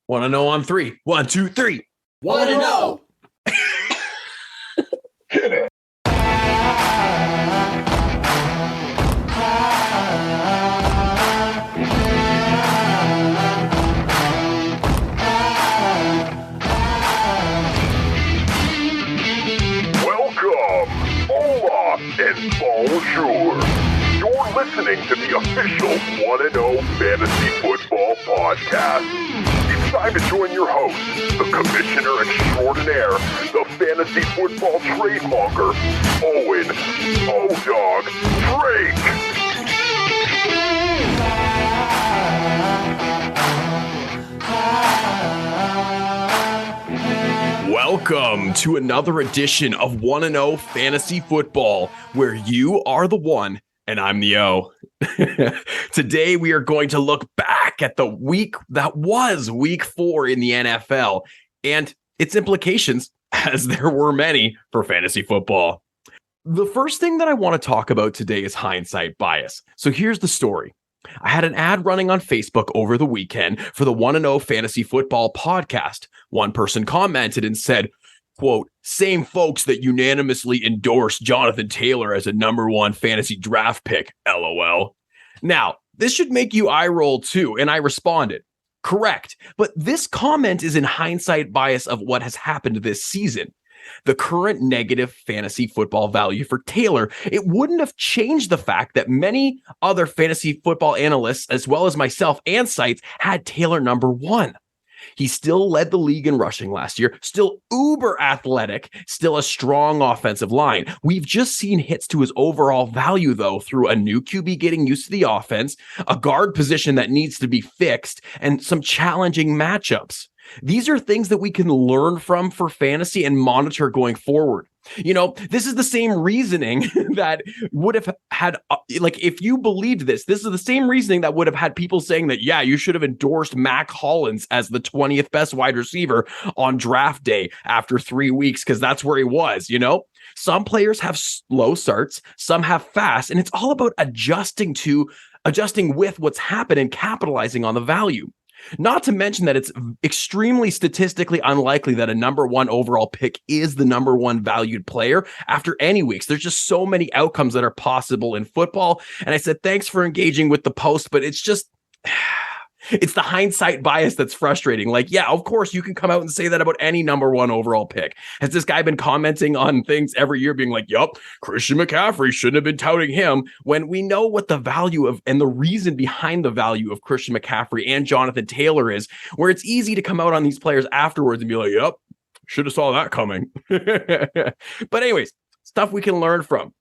Want to know on three. 1, 2, 3. Want to know. Hit it. Welcome, hola, and bonjour. You're listening to the official 1-0 Fantasy Football Podcast. It's time to join your host, the commissioner extraordinaire, the fantasy football trademarker, Owen O-Dog Drake. Welcome to another edition of 1-0 Fantasy Football, where you are the one and I'm the O. Today, we are going to look back at the week that was week 4 in the NFL and its implications, as there were many, for fantasy football. The first thing that I want to talk about today is hindsight bias. So here's the story. I had an ad running on Facebook over the weekend for the 1-0 Fantasy Football Podcast. One person commented and said, quote, same folks that unanimously endorsed Jonathan Taylor as a number 1 fantasy draft pick, LOL. Now, this should make you eye roll too, and I responded, correct, but this comment is in hindsight bias of what has happened this season. The current negative fantasy football value for Taylor, it wouldn't have changed the fact that many other fantasy football analysts, as well as myself and sites, had Taylor number 1. He still led the league in rushing last year, still uber athletic, still a strong offensive line. We've just seen hits to his overall value, though, through a new QB getting used to the offense, a guard position that needs to be fixed, and some challenging matchups. These are things that we can learn from for fantasy and monitor going forward. You know, this is the same reasoning that would have had, if you believed this is the same reasoning that would have had people saying that, yeah, you should have endorsed Mac Hollins as the 20th best wide receiver on draft day after 3 weeks, because that's where he was, you know? Some players have slow starts, some have fast, and it's all about adjusting with what's happened and capitalizing on the value. Not to mention that it's extremely statistically unlikely that a number 1 overall pick is the number 1 valued player after any weeks. There's just so many outcomes that are possible in football. And I said, thanks for engaging with the post, but it's just, it's the hindsight bias that's frustrating. Like, yeah, of course you can come out and say that about any number 1 overall pick. Has this guy been commenting on things every year being like, yup, Christian McCaffrey shouldn't have been touting him, when we know what the value of and the reason behind the value of Christian McCaffrey and Jonathan Taylor is, where it's easy to come out on these players afterwards and be like, yup, should have saw that coming. But anyways, stuff we can learn from.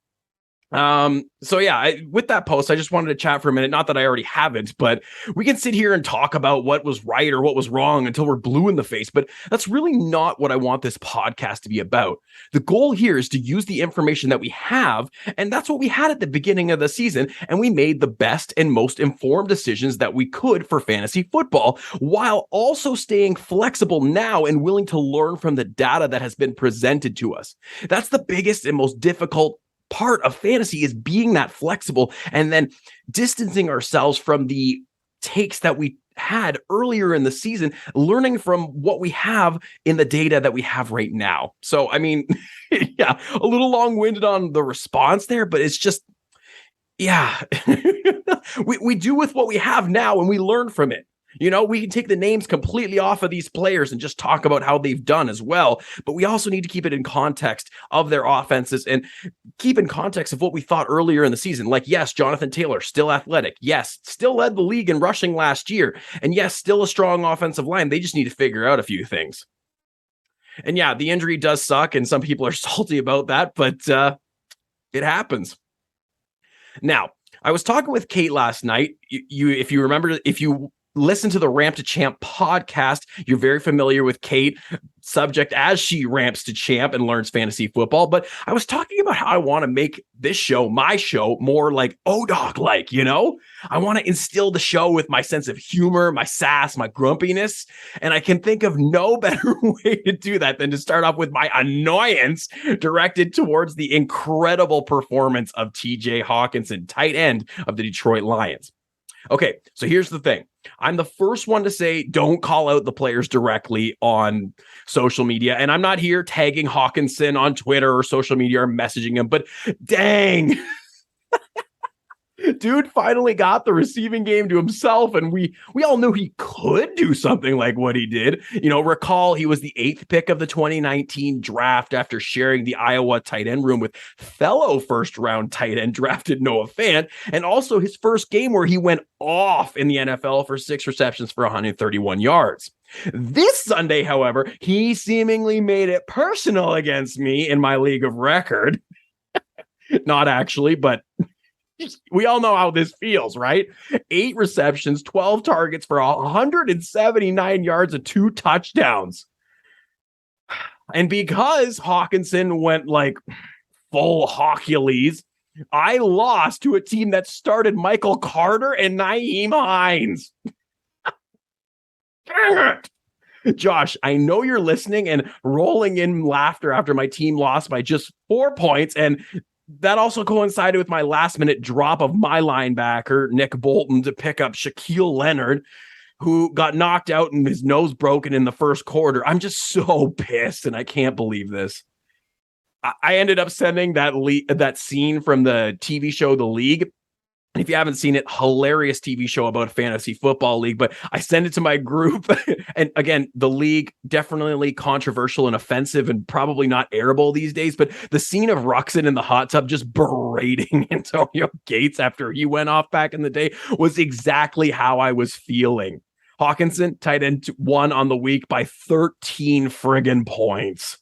So yeah, with that post, I just wanted to chat for a minute. Not that I already haven't, but we can sit here and talk about what was right or what was wrong until we're blue in the face. But that's really not what I want this podcast to be about. The goal here is to use the information that we have. And that's what we had at the beginning of the season. And we made the best and most informed decisions that we could for fantasy football, while also staying flexible now and willing to learn from the data that has been presented to us. That's the biggest and most difficult part of fantasy, is being that flexible and then distancing ourselves from the takes that we had earlier in the season, learning from what we have in the data that we have right now. So, I mean, yeah, a little long-winded on the response there, but it's just, yeah, we do with what we have now and we learn from it. You know, we can take the names completely off of these players and just talk about how they've done as well. But we also need to keep it in context of their offenses and keep in context of what we thought earlier in the season. Like, yes, Jonathan Taylor, still athletic. Yes, still led the league in rushing last year. And yes, still a strong offensive line. They just need to figure out a few things. And yeah, the injury does suck. And some people are salty about that, but it happens. Now, I was talking with Kate last night. If you remember, if you listen to the Ramp to Champ podcast, you're very familiar with Kate, subject as she ramps to champ and learns fantasy football. But I was talking about how I want to make this show, my show, more like O-Dog-like, you know? I want to instill the show with my sense of humor, my sass, my grumpiness. And I can think of no better way to do that than to start off with my annoyance directed towards the incredible performance of TJ Hawkinson, tight end of the Detroit Lions. Okay, so here's the thing. I'm the first one to say don't call out the players directly on social media. And I'm not here tagging Hawkinson on Twitter or social media or messaging him, but dang. Dude finally got the receiving game to himself, and we all knew he could do something like what he did. Recall he was the 8th pick of the 2019 draft after sharing the Iowa tight end room with fellow first-round tight end drafted Noah Fant, and also his first game where he went off in the NFL for 6 receptions for 131 yards. This Sunday, however, he seemingly made it personal against me in my league of record. Not actually, but we all know how this feels, right? 8 receptions, 12 targets for 179 yards and 2 touchdowns. And because Hawkinson went like full Hawkules, I lost to a team that started Michael Carter and Nyheim Hines. Dang it. Josh, I know you're listening and rolling in laughter after my team lost by just 4 points, and that also coincided with my last-minute drop of my linebacker, Nick Bolton, to pick up Shaquille Leonard, who got knocked out and his nose broken in the first quarter. I'm just so pissed, and I can't believe this. I ended up sending that scene from the TV show The League. And if you haven't seen it, hilarious TV show about a fantasy football league, but I sent it to my group. And again, the league, definitely controversial and offensive and probably not airable these days. But the scene of Ruxin in the hot tub just berating Antonio Gates after he went off back in the day was exactly how I was feeling. Hawkinson, tight end 1 on the week by 13 friggin' points.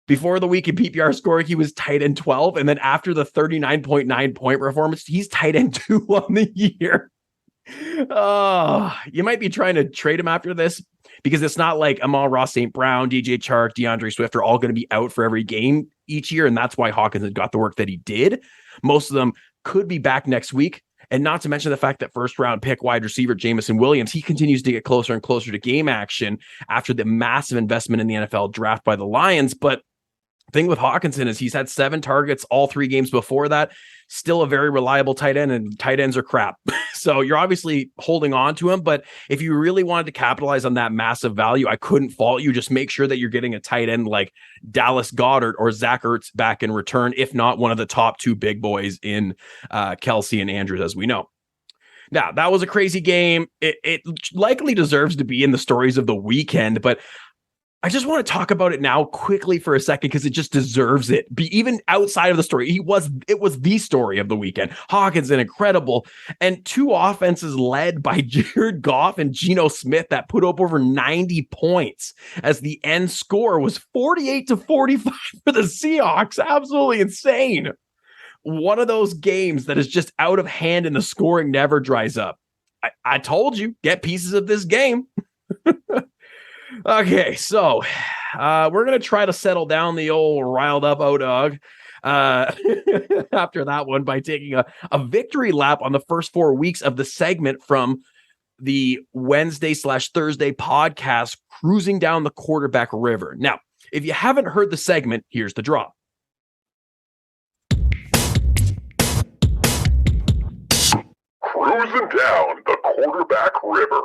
Before the week in PPR scoring, he was tight end 12. And then after the 39.9 point performance, he's tight end 2 on the year. Oh, you might be trying to trade him after this because it's not like Amon-Ra St. Brown, DJ Chark, DeAndre Swift are all going to be out for every game each year. And that's why Hawkins had got the work that he did. Most of them could be back next week. And not to mention the fact that first round pick wide receiver Jameson Williams, he continues to get closer and closer to game action after the massive investment in the NFL draft by the Lions. But thing with Hawkinson is he's had 7 targets all 3 games before that. Still a very reliable tight end, and tight ends are crap. So you're obviously holding on to him. But if you really wanted to capitalize on that massive value, I couldn't fault you. Just make sure that you're getting a tight end like Dallas Goedert or Zach Ertz back in return, if not one of the top 2 big boys in Kelsey and Andrews, as we know. Now, that was a crazy game. It likely deserves to be in the stories of the weekend, but I just want to talk about it now quickly for a second because it just deserves it. Even outside of the story, it was the story of the weekend. Hawkins, incredible. And 2 offenses led by Jared Goff and Geno Smith that put up over 90 points as the end score was 48-45 for the Seahawks. Absolutely insane. One of those games that is just out of hand and the scoring never dries up. I told you, get pieces of this game. Okay, so we're going to try to settle down the old riled up O-Dog after that one by taking a victory lap on the first 4 weeks of the segment from the Wednesday/Thursday podcast, Cruising Down the Quarterback River. Now, if you haven't heard the segment, here's the drop. Cruising down the quarterback river.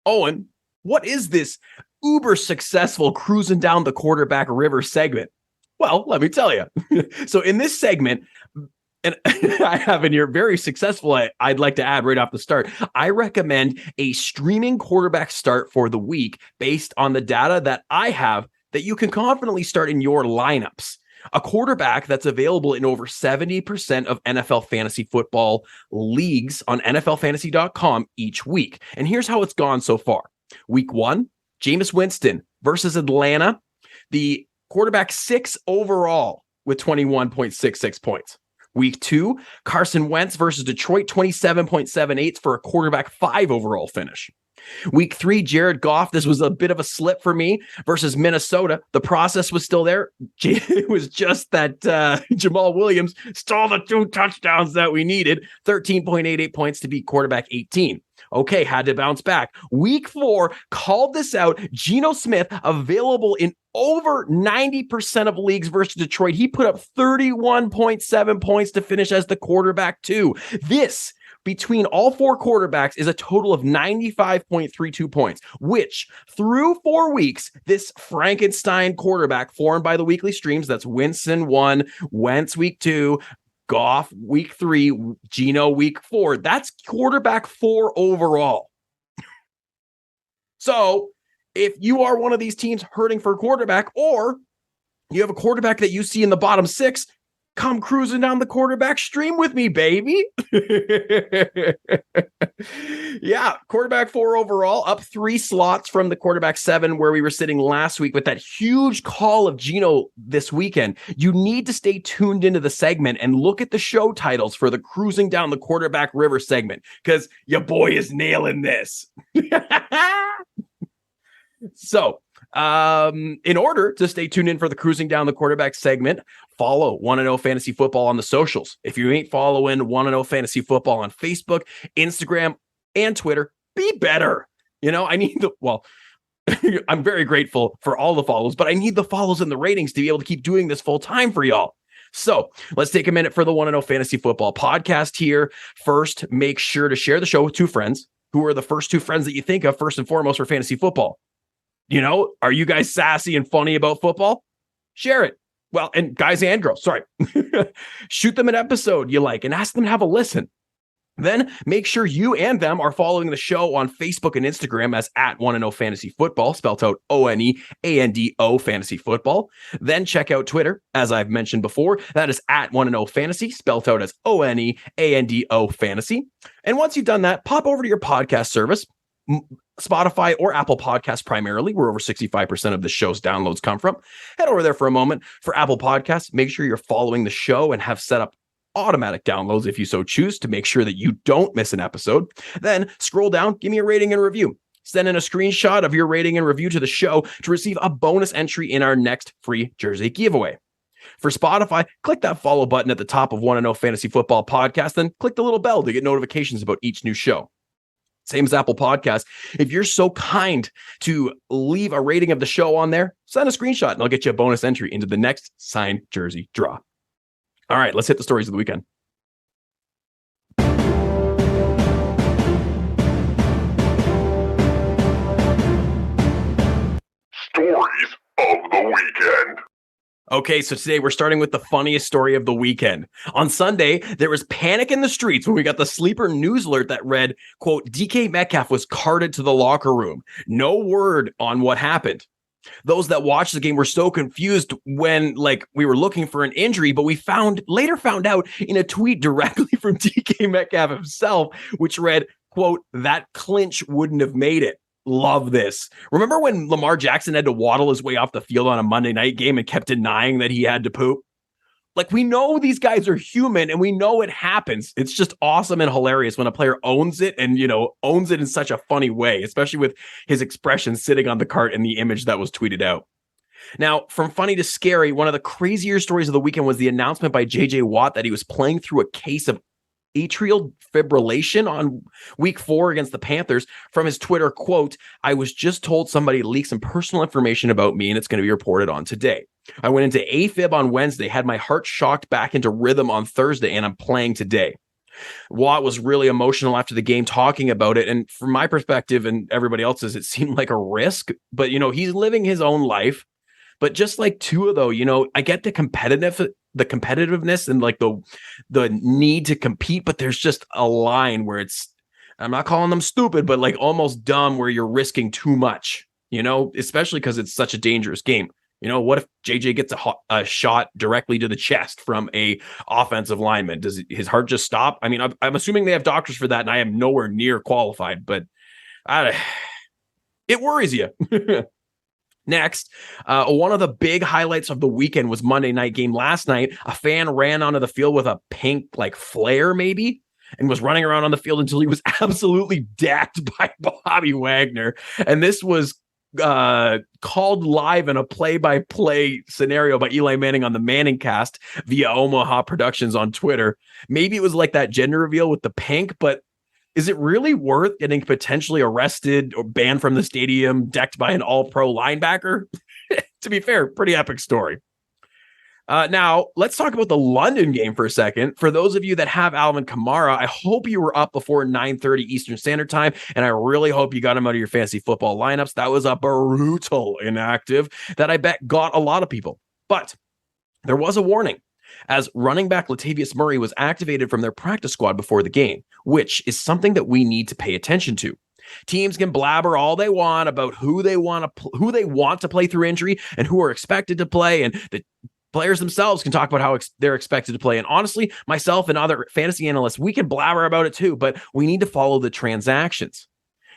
Owen, what is this uber successful cruising down the quarterback river segment? Well, let me tell you. So in this segment, and I have in here very successful, I'd like to add right off the start, I recommend a streaming quarterback start for the week based on the data that I have that you can confidently start in your lineups. A quarterback that's available in over 70% of NFL fantasy football leagues on NFLfantasy.com each week. And here's how it's gone so far. Week 1, Jameis Winston versus Atlanta. The quarterback 6 overall with 21.66 points. Week 2, Carson Wentz versus Detroit, 27.78 for a quarterback 5 overall finish. Week 3, Jared Goff. This was a bit of a slip for me versus Minnesota. The process was still there. It was just that Jamal Williams stole the 2 touchdowns that we needed. 13.88 points to beat quarterback 18. Okay, had to bounce back. Week 4, called this out. Geno Smith, available in over 90% of leagues versus Detroit. He put up 31.7 points to finish as the quarterback 2. This between all four quarterbacks is a total of 95.32 points, which through 4 weeks, this Frankenstein quarterback formed by the weekly streams, that's Winston 1, Wentz week 2, Goff week 3, Geno week 4, that's quarterback 4 overall. So if you are one of these teams hurting for a quarterback, or you have a quarterback that you see in the bottom 6, come cruising down the quarterback stream with me, baby. Yeah, quarterback 4 overall, up 3 slots from the quarterback 7 where we were sitting last week with that huge call of Geno this weekend. You need to stay tuned into the segment and look at the show titles for the Cruising Down the Quarterback River segment, because your boy is nailing this. So, in order to stay tuned in for the Cruising Down the Quarterback segment, follow 1-0 Fantasy Football on the socials. If you ain't following 1-0 Fantasy Football on Facebook, Instagram, and Twitter, be better. I need I'm very grateful for all the follows, but I need the follows and the ratings to be able to keep doing this full time for y'all. So let's take a minute for the 1-0 Fantasy Football podcast here. First, make sure to share the show with 2 friends. Who are the first 2 friends that you think of first and foremost for fantasy football? Are you guys sassy and funny about football? Share it. Well, and guys and girls, sorry. Shoot them an episode you like and ask them to have a listen. Then make sure you and them are following the show on Facebook and Instagram as @1-0 Fantasy Football, spelled out ONEANDO Fantasy Football. Then check out Twitter, as I've mentioned before. That is @1-0 Fantasy, spelled out as ONEANDO Fantasy. And once you've done that, pop over to your podcast service, Spotify or Apple Podcasts primarily, where over 65% of the show's downloads come from. Head over there for a moment. For Apple Podcasts, make sure you're following the show and have set up automatic downloads if you so choose to make sure that you don't miss an episode. Then scroll down, give me a rating and review. Send in a screenshot of your rating and review to the show to receive a bonus entry in our next free jersey giveaway. For Spotify, click that follow button at the top of 1-0 Fantasy Football Podcast, then click the little bell to get notifications about each new show. Same as Apple Podcasts. If you're so kind to leave a rating of the show on there, send a screenshot and I'll get you a bonus entry into the next signed jersey draw. All right, let's hit the stories of the weekend. Stories of the weekend. Okay, so today we're starting with the funniest story of the weekend. On Sunday, there was panic in the streets when we got the sleeper news alert that read, quote, DK Metcalf was carted to the locker room. No word on what happened. Those that watched the game were so confused when, we were looking for an injury, but we later found out in a tweet directly from DK Metcalf himself, which read, quote, that clinch wouldn't have made it. Love this. Remember when Lamar Jackson had to waddle his way off the field on a Monday night game and kept denying that he had to poop? We know these guys are human and we know it happens. It's just awesome and hilarious when a player owns it and, owns it in such a funny way, especially with his expression sitting on the cart in the image that was tweeted out. Now, from funny to scary, one of the crazier stories of the weekend was the announcement by JJ Watt that he was playing through a case of atrial fibrillation on week 4 against the Panthers. From his Twitter, quote, I was just told somebody leaked some personal information about me and it's going to be reported on today. I went into AFib on Wednesday, had my heart shocked back into rhythm on Thursday, and I'm playing today. Watt was really emotional after the game talking about it. And from my perspective and everybody else's, it seemed like a risk, but he's living his own life. But just like Tua, though, I get the competitiveness and the need to compete, but there's just a line where I'm not calling them stupid, but almost dumb, where you're risking too much, especially because it's such a dangerous game. What if JJ gets a shot directly to the chest from a offensive lineman? Does his heart just stop? I mean, I'm assuming they have doctors for that, and I am nowhere near qualified, but it worries you. Next, one of the big highlights of the weekend was Monday night game last night. A fan ran onto the field with a pink flare maybe and was running around on the field until he was absolutely decked by Bobby Wagner. And this was called live in a play-by-play scenario by Eli Manning on the Manning Cast via Omaha Productions on Twitter. Maybe it was like that gender reveal with the pink, but is it really worth getting potentially arrested or banned from the stadium, decked by an all-pro linebacker? To be fair, pretty epic story. Now, let's talk about the London game for a second. For those of you that have Alvin Kamara, I hope you were up before 9:30 Eastern Standard Time, and I really hope you got him out of your fantasy football lineups. That was a brutal inactive that I bet got a lot of people. But there was a warning, as running back Latavius Murray was activated from their practice squad before the game, which is something that we need to pay attention to. Teams can blabber all they want about who they want to play through injury and who are expected to play, and the players themselves can talk about how they're expected to play. And honestly, myself and other fantasy analysts, we can blabber about it too, but we need to follow the transactions.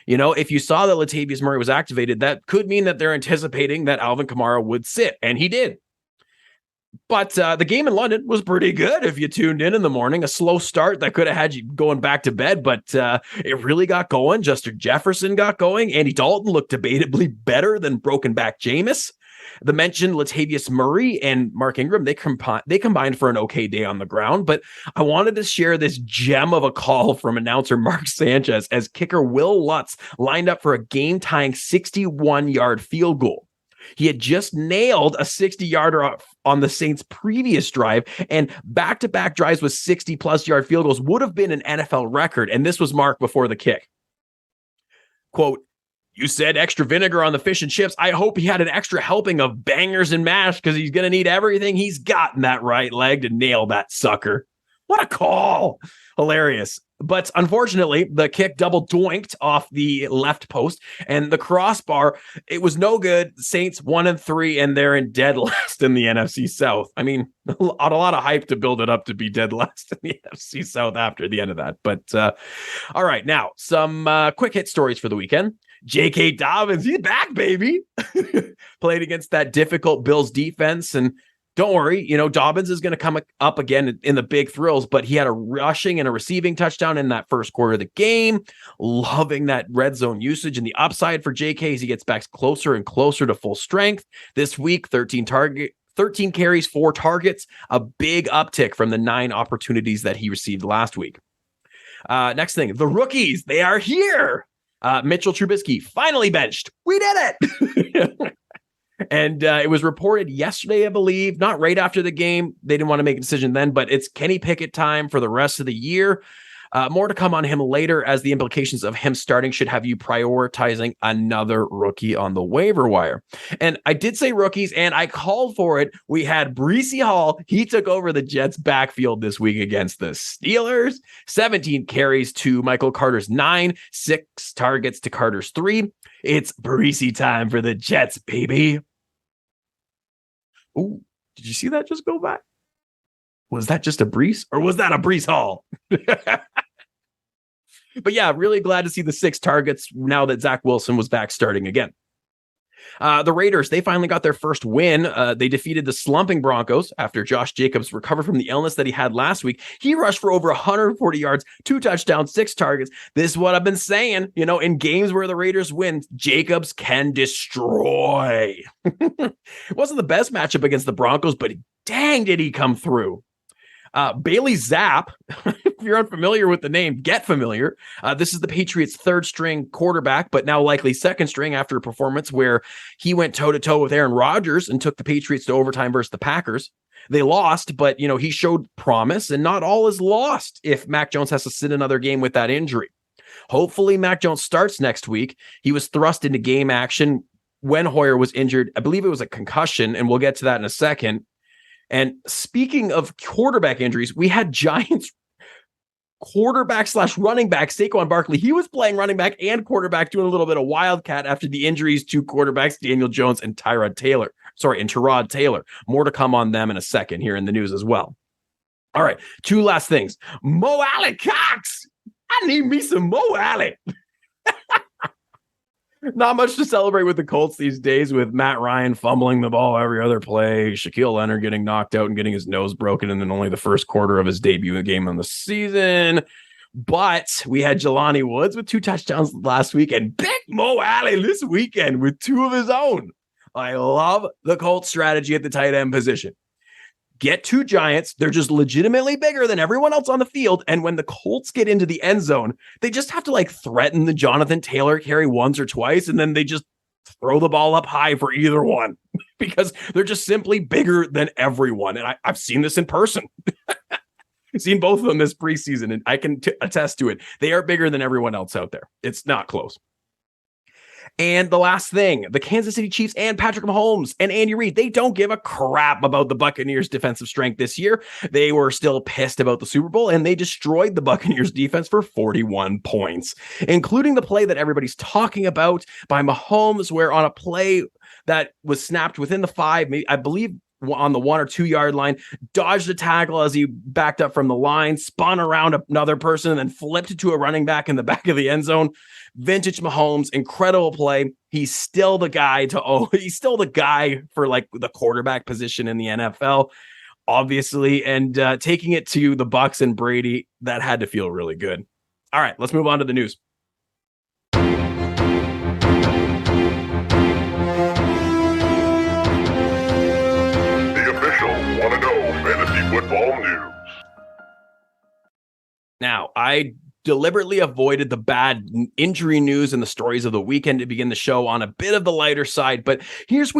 You know, if you saw that Latavius Murray was activated, that could mean that they're anticipating that Alvin Kamara would sit, and he did. But the game in London was pretty good if you tuned in the morning. A slow start that could have had you going back to bed, but it really got going. Justin Jefferson got going. Andy Dalton looked debatably better than broken back Jameis. The mentioned Latavius Murray and Mark Ingram, they combined for an okay day on the ground, but I wanted to share this gem of a call from announcer Mark Sanchez as kicker Will Lutz lined up for a game-tying 61-yard field goal. He had just nailed a 60-yarder on the Saints' previous drive, and back-to-back drives with 60-plus yard field goals would have been an NFL record, and this was Mark before the kick. Quote, "You said extra vinegar on the fish and chips. I hope he had an extra helping of bangers and mash because he's going to need everything he's got in that right leg to nail that sucker." What a call. Hilarious. But unfortunately, the kick double doinked off the left post, and the crossbar, it was no good. Saints 1-3, and they're in dead last in the NFC South. I mean, a lot of hype to build it up to be dead last in the NFC South after the end of that. But all right, now some quick hit stories for the weekend. J.K. Dobbins, he's back, baby. Played against that difficult Bills defense, and don't worry, you know, Dobbins is going to come up again in the big thrills, but he had a rushing and a receiving touchdown in that first quarter of the game. Loving that red zone usage and the upside for JK as he gets back closer and closer to full strength. This week, 13 carries, 4 targets, a big uptick from the 9 opportunities that he received last week. Next thing, the rookies, they are here. Mitchell Trubisky finally benched. We did it. And it was reported yesterday, I believe, not right after the game. They didn't want to make a decision then, but it's Kenny Pickett time for the rest of the year. More to come on him later, as the implications of him starting should have you prioritizing another rookie on the waiver wire. And I did say rookies, and I called for it. We had Breece Hall. He took over the Jets backfield this week against the Steelers. 17 carries to Michael Carter's 9, 6 targets to Carter's 3. It's Breece time for the Jets, baby. Ooh, did you see that just go by? Was that just a Breece, or was that a Breece Hall? But yeah, really glad to see the 6 targets now that Zach Wilson was back starting again. The Raiders, they finally got their first win. They defeated the slumping Broncos after Josh Jacobs recovered from the illness that he had last week. He rushed for over 140 yards, 2 touchdowns, 6 targets. This is what I've been saying. You know, in games where the Raiders win, Jacobs can destroy. It wasn't the best matchup against the Broncos, but dang, did he come through. Bailey Zapp, if you're unfamiliar with the name, get familiar. This is the Patriots' 3rd string quarterback, but now likely 2nd string after a performance where he went toe-to-toe with Aaron Rodgers and took the Patriots to overtime versus the Packers. They lost, but, you know, he showed promise, and not all is lost if Mac Jones has to sit another game with that injury. Hopefully Mac Jones starts next week. He was thrust into game action when Hoyer was injured. I believe it was a concussion, and we'll get to that in a second. And speaking of quarterback injuries, we had Giants quarterback / running back Saquon Barkley. He was playing running back and quarterback, doing a little bit of wildcat after the injuries to quarterbacks Daniel Jones and Tyrod Taylor. More to come on them in a second here in the news as well. All right, 2 last things. Mo Alley Cox. I need me some Mo Alley. Not much to celebrate with the Colts these days, with Matt Ryan fumbling the ball every other play, Shaquille Leonard getting knocked out and getting his nose broken in only the first quarter of his debut game on the season. But we had Jelani Woods with 2 touchdowns last week, and Big Mo Alley this weekend with 2 of his own. I love the Colts strategy at the tight end position. Get 2 giants. They're just legitimately bigger than everyone else on the field. And when the Colts get into the end zone, they just have to like threaten the Jonathan Taylor carry once or twice, and then they just throw the ball up high for either one. because they're just simply bigger than everyone. And I've seen this in person. I've seen both of them this preseason, and I can attest to it. They are bigger than everyone else out there. It's not close. And the last thing, the Kansas City Chiefs and Patrick Mahomes and Andy Reid, they don't give a crap about the Buccaneers' defensive strength this year. They were still pissed about the Super Bowl, and they destroyed the Buccaneers' defense for 41 points, including the play that everybody's talking about by Mahomes, where on a play that was snapped within the 5, I believe on the 1 or 2 yard line, dodged a tackle as he backed up from the line, spun around another person, and then flipped to a running back in the back of the end zone. Vintage Mahomes, incredible play. He's still the guy he's still the guy for like the quarterback position in the NFL, obviously. And taking it to the Bucs and Brady, that had to feel really good. All right, let's move on to the news. Football news. Now, I deliberately avoided the bad injury news and the stories of the weekend to begin the show on a bit of the lighter side, but here is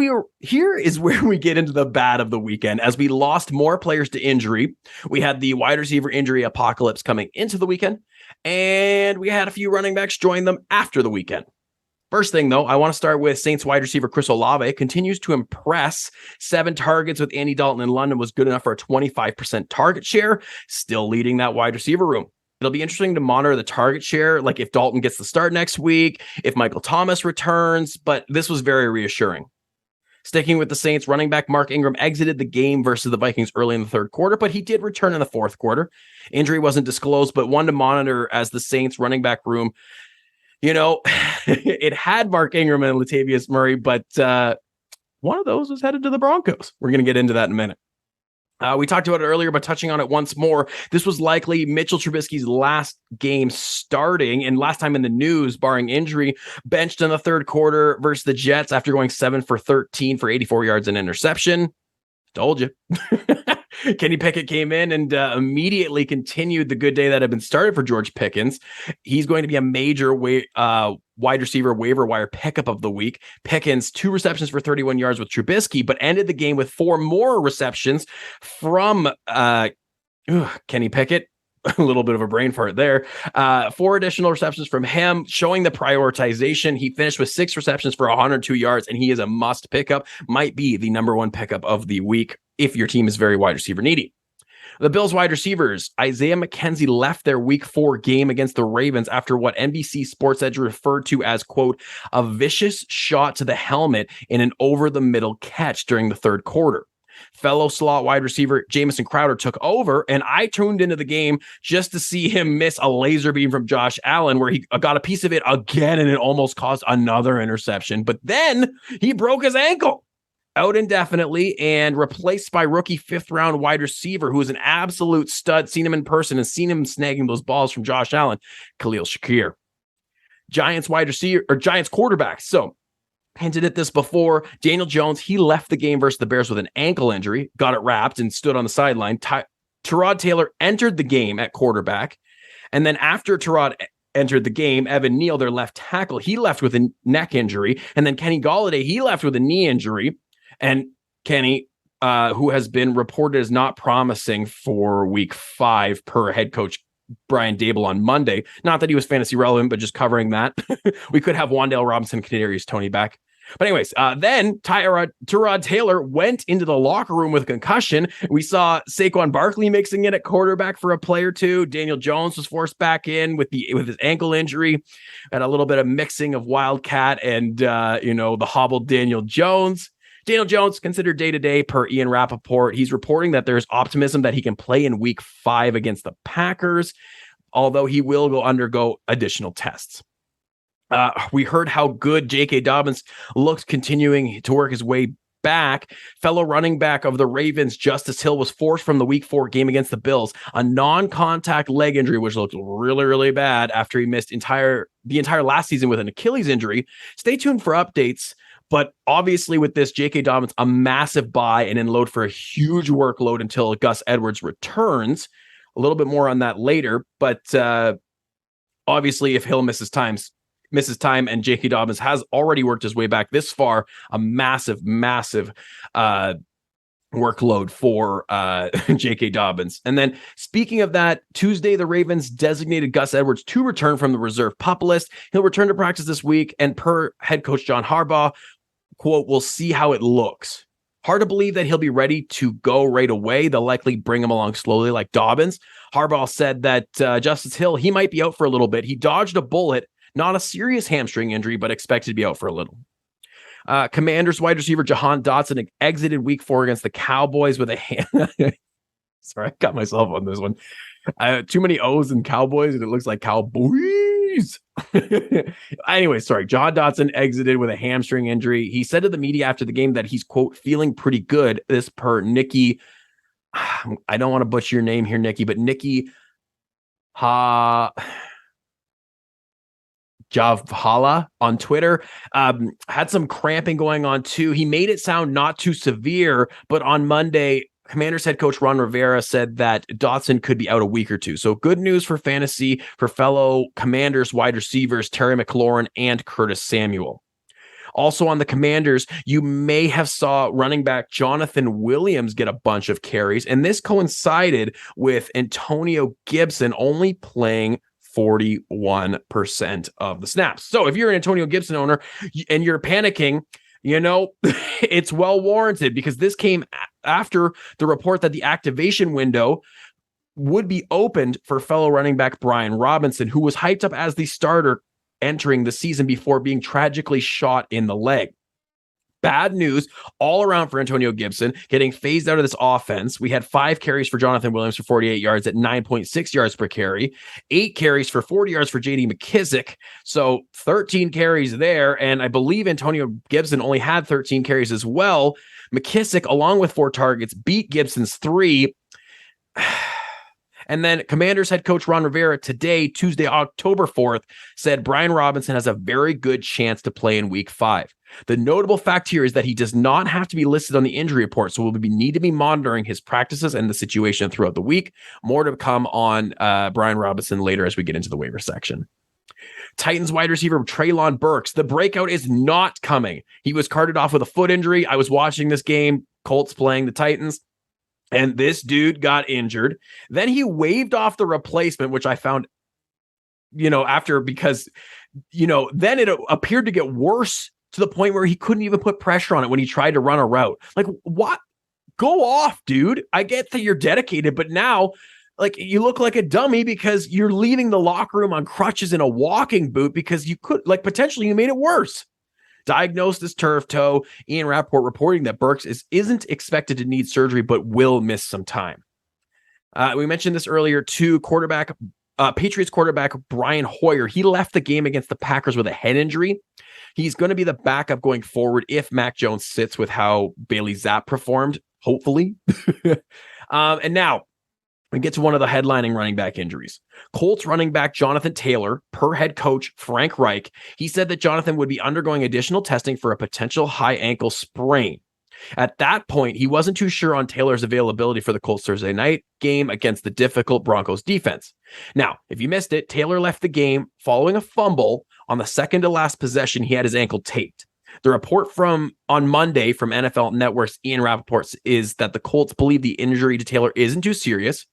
where we get into the bad of the weekend, as we lost more players to injury. We had the wide receiver injury apocalypse coming into the weekend, and we had a few running backs join them after the weekend. First thing, though, I want to start with Saints wide receiver Chris Olave. Continues to impress. 7 targets with Andy Dalton in London was good enough for a 25% target share, still leading that wide receiver room. It'll be interesting to monitor the target share, like if Dalton gets the start next week, if Michael Thomas returns, but this was very reassuring. Sticking with the Saints, running back Mark Ingram exited the game versus the Vikings early in the third quarter, but he did return in the fourth quarter. Injury wasn't disclosed, but one to monitor as the Saints running back room, it had Mark Ingram and Latavius Murray, but one of those was headed to the Broncos. We're going to get into that in a minute. We talked about it earlier, but touching on it once more, this was likely Mitchell Trubisky's last game starting, and last time in the news, barring injury, benched in the third quarter versus the Jets after going 7 for 13 for 84 yards and interception. Told you. Kenny Pickett came in and immediately continued the good day that had been started for George Pickens. He's going to be a major wide receiver waiver wire pickup of the week. Pickens, 2 receptions for 31 yards with Trubisky, but ended the game with 4 more receptions from Kenny Pickett. A little bit of a brain fart there. 4 additional receptions from him, showing the prioritization. He finished with 6 receptions for 102 yards, and he is a must pickup. Might be the number 1 pickup of the week if your team is very wide receiver needy. The Bills wide receivers, Isaiah McKenzie left their week 4 game against the Ravens after what NBC Sports Edge referred to as, quote, a vicious shot to the helmet in an over-the-middle catch during the third quarter. Fellow slot wide receiver Jamison Crowder took over, and I tuned into the game just to see him miss a laser beam from Josh Allen, where he got a piece of it again, and it almost caused another interception. But then he broke his ankle. Out indefinitely and replaced by rookie 5th-round wide receiver who is an absolute stud. Seen him in person and seen him snagging those balls from Josh Allen, Khalil Shakir. Giants quarterback. So, hinted at this before. Daniel Jones, he left the game versus the Bears with an ankle injury, got it wrapped, and stood on the sideline. Tyrod Taylor entered the game at quarterback. And then after Tyrod entered the game, Evan Neal, their left tackle, he left with a neck injury. And then Kenny Golladay, he left with a knee injury. And Kenny, who has been reported as not promising for week 5 per head coach Brian Dable on Monday. Not that he was fantasy relevant, but just covering that. We could have Wan'Dale Robinson, Kadarius Toney back. But anyways, then Tyrod Taylor went into the locker room with a concussion. We saw Saquon Barkley mixing in at quarterback for a play or two. Daniel Jones was forced back in with his ankle injury, and a little bit of mixing of Wildcat and the hobbled Daniel Jones. Daniel Jones considered day-to-day per Ian Rappaport. He's reporting that there's optimism that he can play in week 5 against the Packers, although he will undergo additional tests. We heard how good J.K. Dobbins looks continuing to work his way back. Fellow running back of the Ravens, Justice Hill, was forced from the week 4 game against the Bills, a non-contact leg injury, which looked really, really bad after he missed the entire last season with an Achilles injury. Stay tuned for updates. But obviously with this, J.K. Dobbins, a massive buy and in load for a huge workload until Gus Edwards returns. A little bit more on that later. But obviously if Hill misses misses time, and J.K. Dobbins has already worked his way back this far. A massive workload for J.K. Dobbins. And then speaking of that, Tuesday, the Ravens designated Gus Edwards to return from the reserve PUP list. He'll return to practice this week, and per head coach John Harbaugh, quote, "We'll see how it looks." Hard to believe that he'll be ready to go right away. They'll likely bring him along slowly like Dobbins. Harbaugh said that Justice Hill, he might be out for a little bit. He dodged a bullet, not a serious hamstring injury, but expected to be out for a little. Commanders wide receiver Jahan Dotson exited week 4 against the Cowboys with a hand. Sorry, I got myself on this one. Too many O's in Cowboys, and it looks like Cowboys. Anyway, sorry. Jahan Dotson exited with a hamstring injury. He said to the media after the game that he's, quote, feeling pretty good. This per Nikki. I don't want to butcher your name here, Nikki, but Nikki Javhala on Twitter had some cramping going on too. He made it sound not too severe, but on Monday, Commanders head coach Ron Rivera said that Dotson could be out a week or two. So good news for fantasy for fellow Commanders wide receivers Terry McLaurin and Curtis Samuel. Also on the Commanders, you may have saw running back Jonathan Williams get a bunch of carries, and this coincided with Antonio Gibson only playing 41% of the snaps. So if you're an Antonio Gibson owner and you're panicking, it's well warranted, because this came after the report that the activation window would be opened for fellow running back Brian Robinson, who was hyped up as the starter entering the season before being tragically shot in the leg. Bad news all around for Antonio Gibson, getting phased out of this offense. We had 5 carries for Jonathan Williams for 48 yards at 9.6 yards per carry, 8 carries for 40 yards for J.D. McKissick. So 13 carries there. And I believe Antonio Gibson only had 13 carries as well. McKissick, along with 4 targets, beat Gibson's 3. And then Commanders head coach Ron Rivera today, Tuesday, October 4th, said Brian Robinson has a very good chance to play in week 5. The notable fact here is that he does not have to be listed on the injury report, so we'll need to be monitoring his practices and the situation throughout the week. More to come on Brian Robinson later as we get into the waiver section. Titans wide receiver Treylon Burks. The breakout is not coming. He was carted off with a foot injury. I was watching this game, Colts playing the Titans, and this dude got injured. Then he waved off the replacement, which I found, because then it appeared to get worse to the point where he couldn't even put pressure on it when he tried to run a route. Like, what? Go off, dude. I get that you're dedicated, but now, you look like a dummy because you're leaving the locker room on crutches in a walking boot because you could, potentially you made it worse. Diagnosed as turf toe. Ian Rappaport reporting that Burks isn't expected to need surgery, but will miss some time. We mentioned this earlier too. Patriots quarterback Brian Hoyer. He left the game against the Packers with a head injury. He's going to be the backup going forward if Mac Jones sits with how Bailey Zapp performed, hopefully. And now we get to one of the headlining running back injuries. Colts running back Jonathan Taylor, per head coach Frank Reich, he said that Jonathan would be undergoing additional testing for a potential high ankle sprain. At that point, he wasn't too sure on Taylor's availability for the Colts Thursday night game against the difficult Broncos defense. Now, if you missed it, Taylor left the game following a fumble on the second to last possession. He had his ankle taped. The report on Monday from NFL Network's Ian Rappaport is that the Colts believe the injury to Taylor isn't too serious.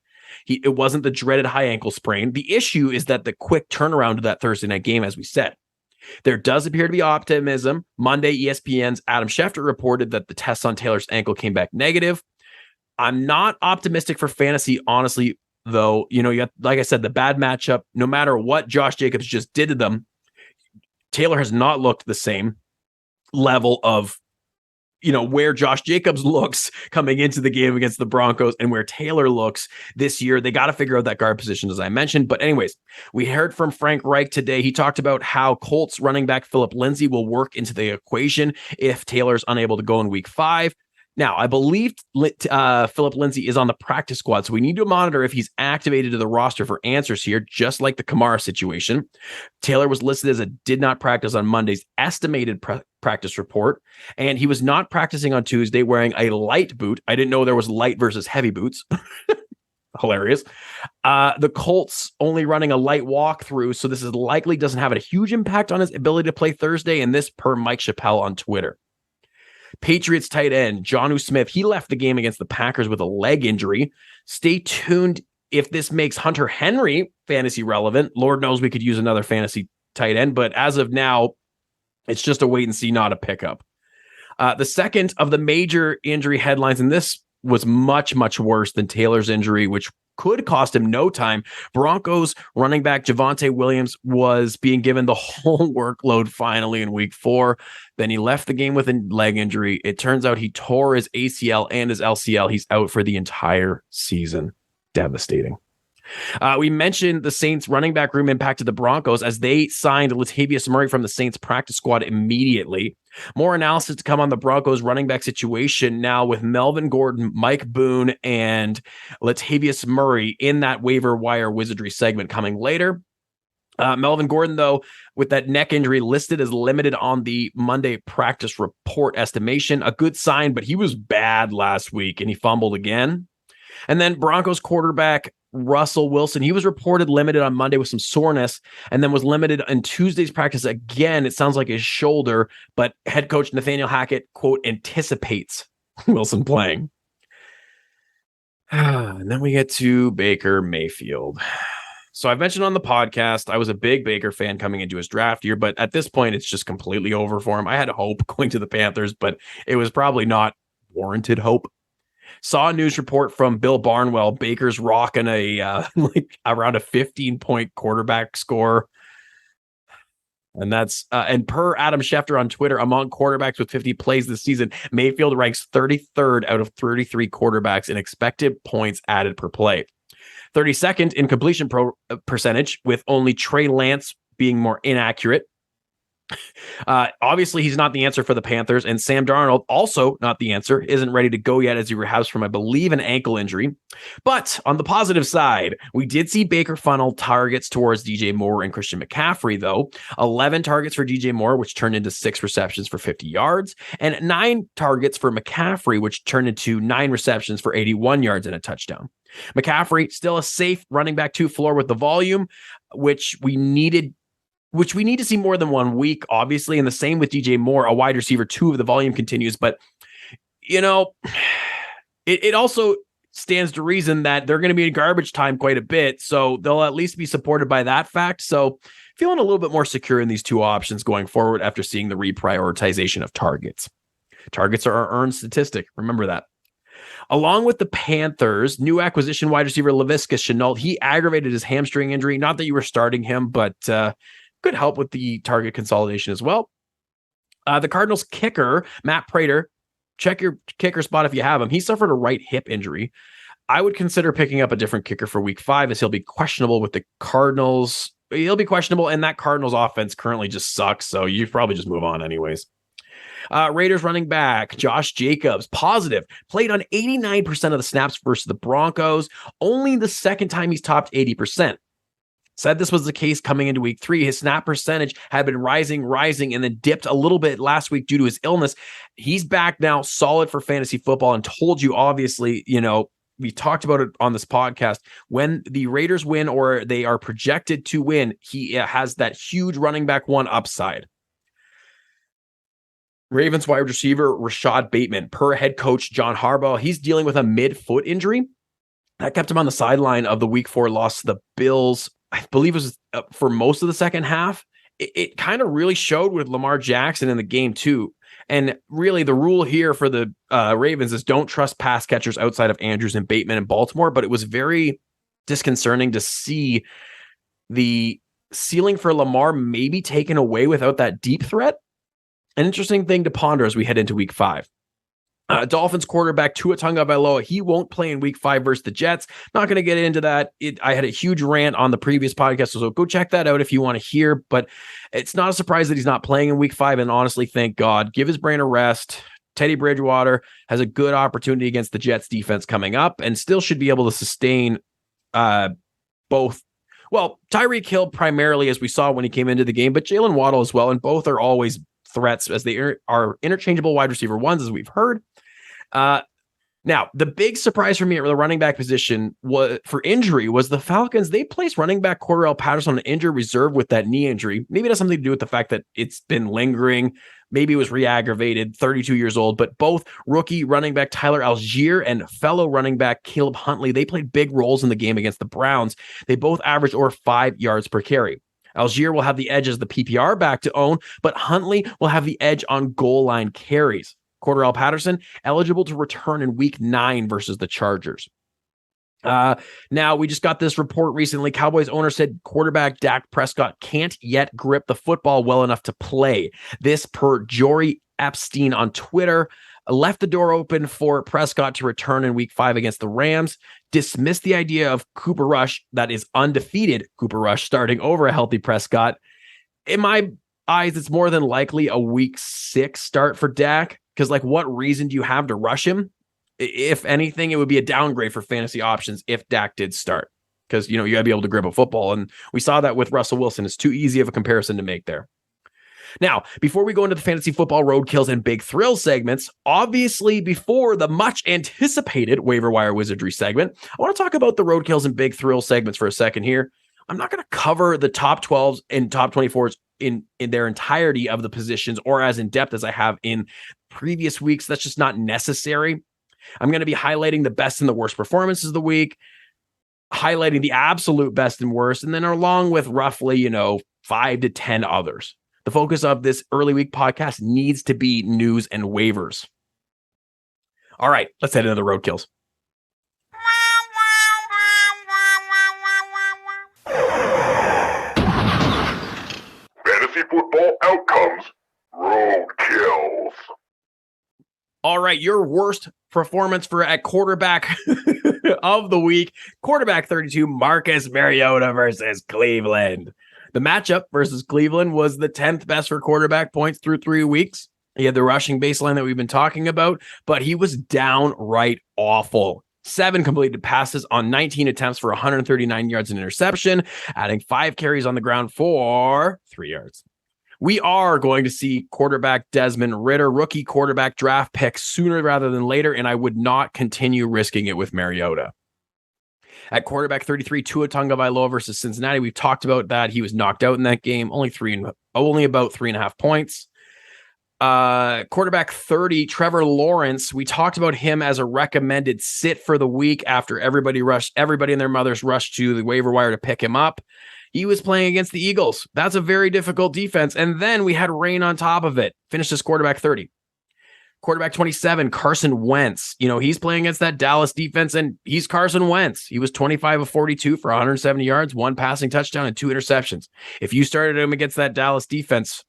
It wasn't the dreaded high ankle sprain. The issue is that the quick turnaround of that Thursday night game, as we said. There does appear to be optimism. Monday, ESPN's Adam Schefter reported that the tests on Taylor's ankle came back negative. I'm not optimistic for fantasy, honestly, though. You got, like I said, the bad matchup. No matter what Josh Jacobs just did to them, Taylor has not looked the same level of, where Josh Jacobs looks coming into the game against the Broncos and where Taylor looks this year. They got to figure out that guard position, as I mentioned. But anyways, we heard from Frank Reich today. He talked about how Colts running back Philip Lindsay will work into the equation if Taylor's unable to go in week 5. Now, I believe Philip Lindsay is on the practice squad, so we need to monitor if he's activated to the roster for answers here, just like the Kamara situation. Taylor was listed as a did not practice on Monday's estimated practice report, and he was not practicing on Tuesday wearing a light boot. I didn't know there was light versus heavy boots. hilarious. The Colts only running a light walkthrough, so this is likely doesn't have a huge impact on his ability to play Thursday, and this per Mike Chappelle on Twitter. Patriots tight end Jonnu Smith, he left the game against the Packers with a leg injury. Stay tuned if this makes Hunter Henry fantasy relevant. Lord knows we could use another fantasy tight end, but as of now, it's just a wait and see, not a pickup. The second of the major injury headlines, and this was much, much worse than Taylor's injury, which could cost him no time. Broncos running back Javonte Williams was being given the whole workload finally in week 4. Then he left the game with a leg injury. It turns out he tore his ACL and his LCL. He's out for the entire season. Devastating. We mentioned the Saints running back room impacted the Broncos as they signed Latavius Murray from the Saints practice squad immediately. More analysis to come on the Broncos running back situation now with Melvin Gordon, Mike Boone, and Latavius Murray in that waiver wire wizardry segment coming later. Melvin Gordon, though, with that neck injury listed as limited on the Monday practice report estimation, a good sign, but he was bad last week and he fumbled again. And then Broncos quarterback Russell Wilson, he was reported limited on Monday with some soreness and then was limited on Tuesday's practice again. It sounds like his shoulder, but head coach Nathaniel Hackett, quote, anticipates Wilson playing. And then we get to Baker Mayfield. So I've mentioned on the podcast, I was a big Baker fan coming into his draft year, but at this point, it's just completely over for him. I had hope going to the Panthers, but it was probably not warranted hope. Saw a news report from Bill Barnwell. Baker's rocking a around a 15-point quarterback score. And that's and per Adam Schefter on Twitter, among quarterbacks with 50 plays this season, Mayfield ranks 33rd out of 33 quarterbacks in expected points added per play. 32nd in completion percentage, with only Trey Lance being more inaccurate. Obviously, he's not the answer for the Panthers, and Sam Darnold, also not the answer, isn't ready to go yet as he rehabs from, I believe, an ankle injury. But on the positive side, we did see Baker funnel targets towards DJ Moore and Christian McCaffrey, though. 11 targets for DJ Moore, which turned into 6 receptions for 50 yards, and 9 targets for McCaffrey, which turned into 9 receptions for 81 yards and a touchdown. McCaffrey, still a safe running back 2 floor with the volume, which we need to see more than 1 week, obviously. And the same with DJ Moore, a wide receiver 2 of the volume continues. But, it also stands to reason that they're going to be in garbage time quite a bit. So they'll at least be supported by that fact. So feeling a little bit more secure in these 2 options going forward after seeing the reprioritization of targets. Targets are our earned statistic. Remember that. Along with the Panthers, new acquisition wide receiver Laviska Shenault, he aggravated his hamstring injury. Not that you were starting him, but could help with the target consolidation as well. The Cardinals kicker, Matt Prater, check your kicker spot if you have him. He suffered a right hip injury. I would consider picking up a different kicker for week 5 as he'll be questionable with the Cardinals. He'll be questionable, and that Cardinals offense currently just sucks, so you probably just move on anyways. Raiders running back Josh Jacobs, positive, played on 89% of the snaps versus the Broncos, only the second time he's topped 80%. Said this was the case coming into week 3. His snap percentage had been rising, and then dipped a little bit last week due to his illness. He's back now, solid for fantasy football, and told you, obviously, we talked about it on this podcast. When the Raiders win or they are projected to win, he has that huge running back 1 upside. Ravens wide receiver Rashad Bateman, per head coach John Harbaugh, he's dealing with a mid-foot injury. That kept him on the sideline of the week 4 loss to the Bills. I believe it was for most of the second half. It kind of really showed with Lamar Jackson in the game too. And really the rule here for the Ravens is don't trust pass catchers outside of Andrews and Bateman in Baltimore. But it was very disconcerting to see the ceiling for Lamar maybe taken away without that deep threat. An interesting thing to ponder as we head into week 5. Dolphins quarterback Tua Tagovailoa, he won't play in week 5 versus the Jets. Not going to get into that. I had a huge rant on the previous podcast, so go check that out if you want to hear. But it's not a surprise that he's not playing in week 5. And honestly, thank God. Give his brain a rest. Teddy Bridgewater has a good opportunity against the Jets defense coming up and still should be able to sustain both. Well, Tyreek Hill primarily, as we saw when he came into the game, but Jalen Waddle as well. And both are always threats as they are interchangeable wide receiver 1s, as we've heard. Now, the big surprise for me at the running back position was for injury was the Falcons. They placed running back Cordarrelle Patterson on injured reserve with that knee injury. Maybe it has something to do with the fact that it's been lingering. Maybe it was re-aggravated, 32 years old, but both rookie running back Tyler Algier and fellow running back Caleb Huntley, they played big roles in the game against the Browns. They both averaged over 5 yards per carry. Algier will have the edge as the PPR back to own, but Huntley will have the edge on goal line carries. Cordarrelle Patterson eligible to return in week 9 versus the Chargers. Now, we just got this report recently. Cowboys owner said quarterback Dak Prescott can't yet grip the football well enough to play. This per Jory Epstein on Twitter. Left the door open for Prescott to return in week 5 against the Rams. Dismissed the idea of Cooper Rush, that is undefeated Cooper Rush, starting over a healthy Prescott. In my eyes, it's more than likely a week 6 start for Dak. Because, what reason do you have to rush him? If anything, it would be a downgrade for fantasy options if Dak did start. Because, you got to be able to grip a football. And we saw that with Russell Wilson. It's too easy of a comparison to make there. Now, before we go into the fantasy football roadkills and big thrill segments, obviously before the much anticipated waiver wire wizardry segment, I want to talk about the roadkills and big thrill segments for a second here. I'm not going to cover the top 12s and top 24s in their entirety of the positions or as in depth as I have in previous weeks. That's just not necessary. I'm going to be highlighting the best and the worst performances of the week, highlighting the absolute best and worst, and then along with roughly, 5 to 10 others. The focus of this early week podcast needs to be news and waivers. All right, let's head into the roadkills. Fantasy football outcomes, roadkills. All right, your worst performance at quarterback of the week. Quarterback 32, Marcus Mariota versus Cleveland. The matchup versus Cleveland was the 10th best for quarterback points through 3 weeks. He had the rushing baseline that we've been talking about, but he was downright awful. 7 completed passes on 19 attempts for 139 yards and interception, adding 5 carries on the ground for 3 yards. We are going to see quarterback Desmond Ridder, rookie quarterback draft pick sooner rather than later, and I would not continue risking it with Mariota. At quarterback 33, Tua Tagovailoa versus Cincinnati. We've talked about that. He was knocked out in that game, only about 3.5 points. Quarterback 30, Trevor Lawrence. We talked about him as a recommended sit for the week after everybody and their mothers rushed to the waiver wire to pick him up. He was playing against the Eagles. That's a very difficult defense. And then we had rain on top of it. Finished as quarterback 30. Quarterback 27, Carson Wentz. He's playing against that Dallas defense, and he's Carson Wentz. He was 25 of 42 for 170 yards, 1 passing touchdown, and 2 interceptions. If you started him against that Dallas defense,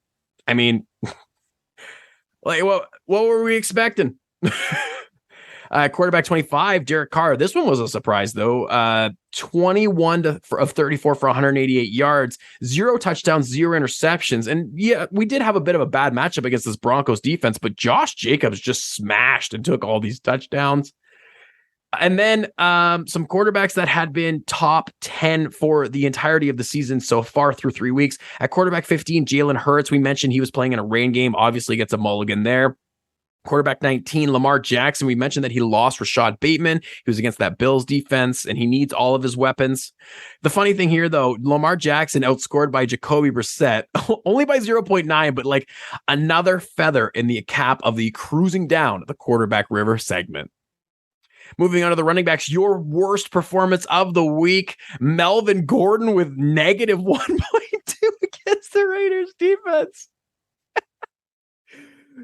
I mean, what were we expecting? Quarterback 25, Derek Carr. This one was a surprise, though. 21 of 34 for 188 yards, 0 touchdowns, 0 interceptions. And yeah, we did have a bit of a bad matchup against this Broncos defense, but Josh Jacobs just smashed and took all these touchdowns. And then some quarterbacks that had been top 10 for the entirety of the season so far through 3 weeks. At quarterback 15, Jalen Hurts. We mentioned he was playing in a rain game. Obviously gets a mulligan there. Quarterback 19, Lamar Jackson. We mentioned that he lost Rashad Bateman. He was against that Bills defense, and he needs all of his weapons. The funny thing here, though, Lamar Jackson outscored by Jacoby Brissett, only by 0.9, but another feather in the cap of the cruising down the quarterback river segment. Moving on to the running backs, your worst performance of the week, Melvin Gordon with negative 1.2 against the Raiders defense.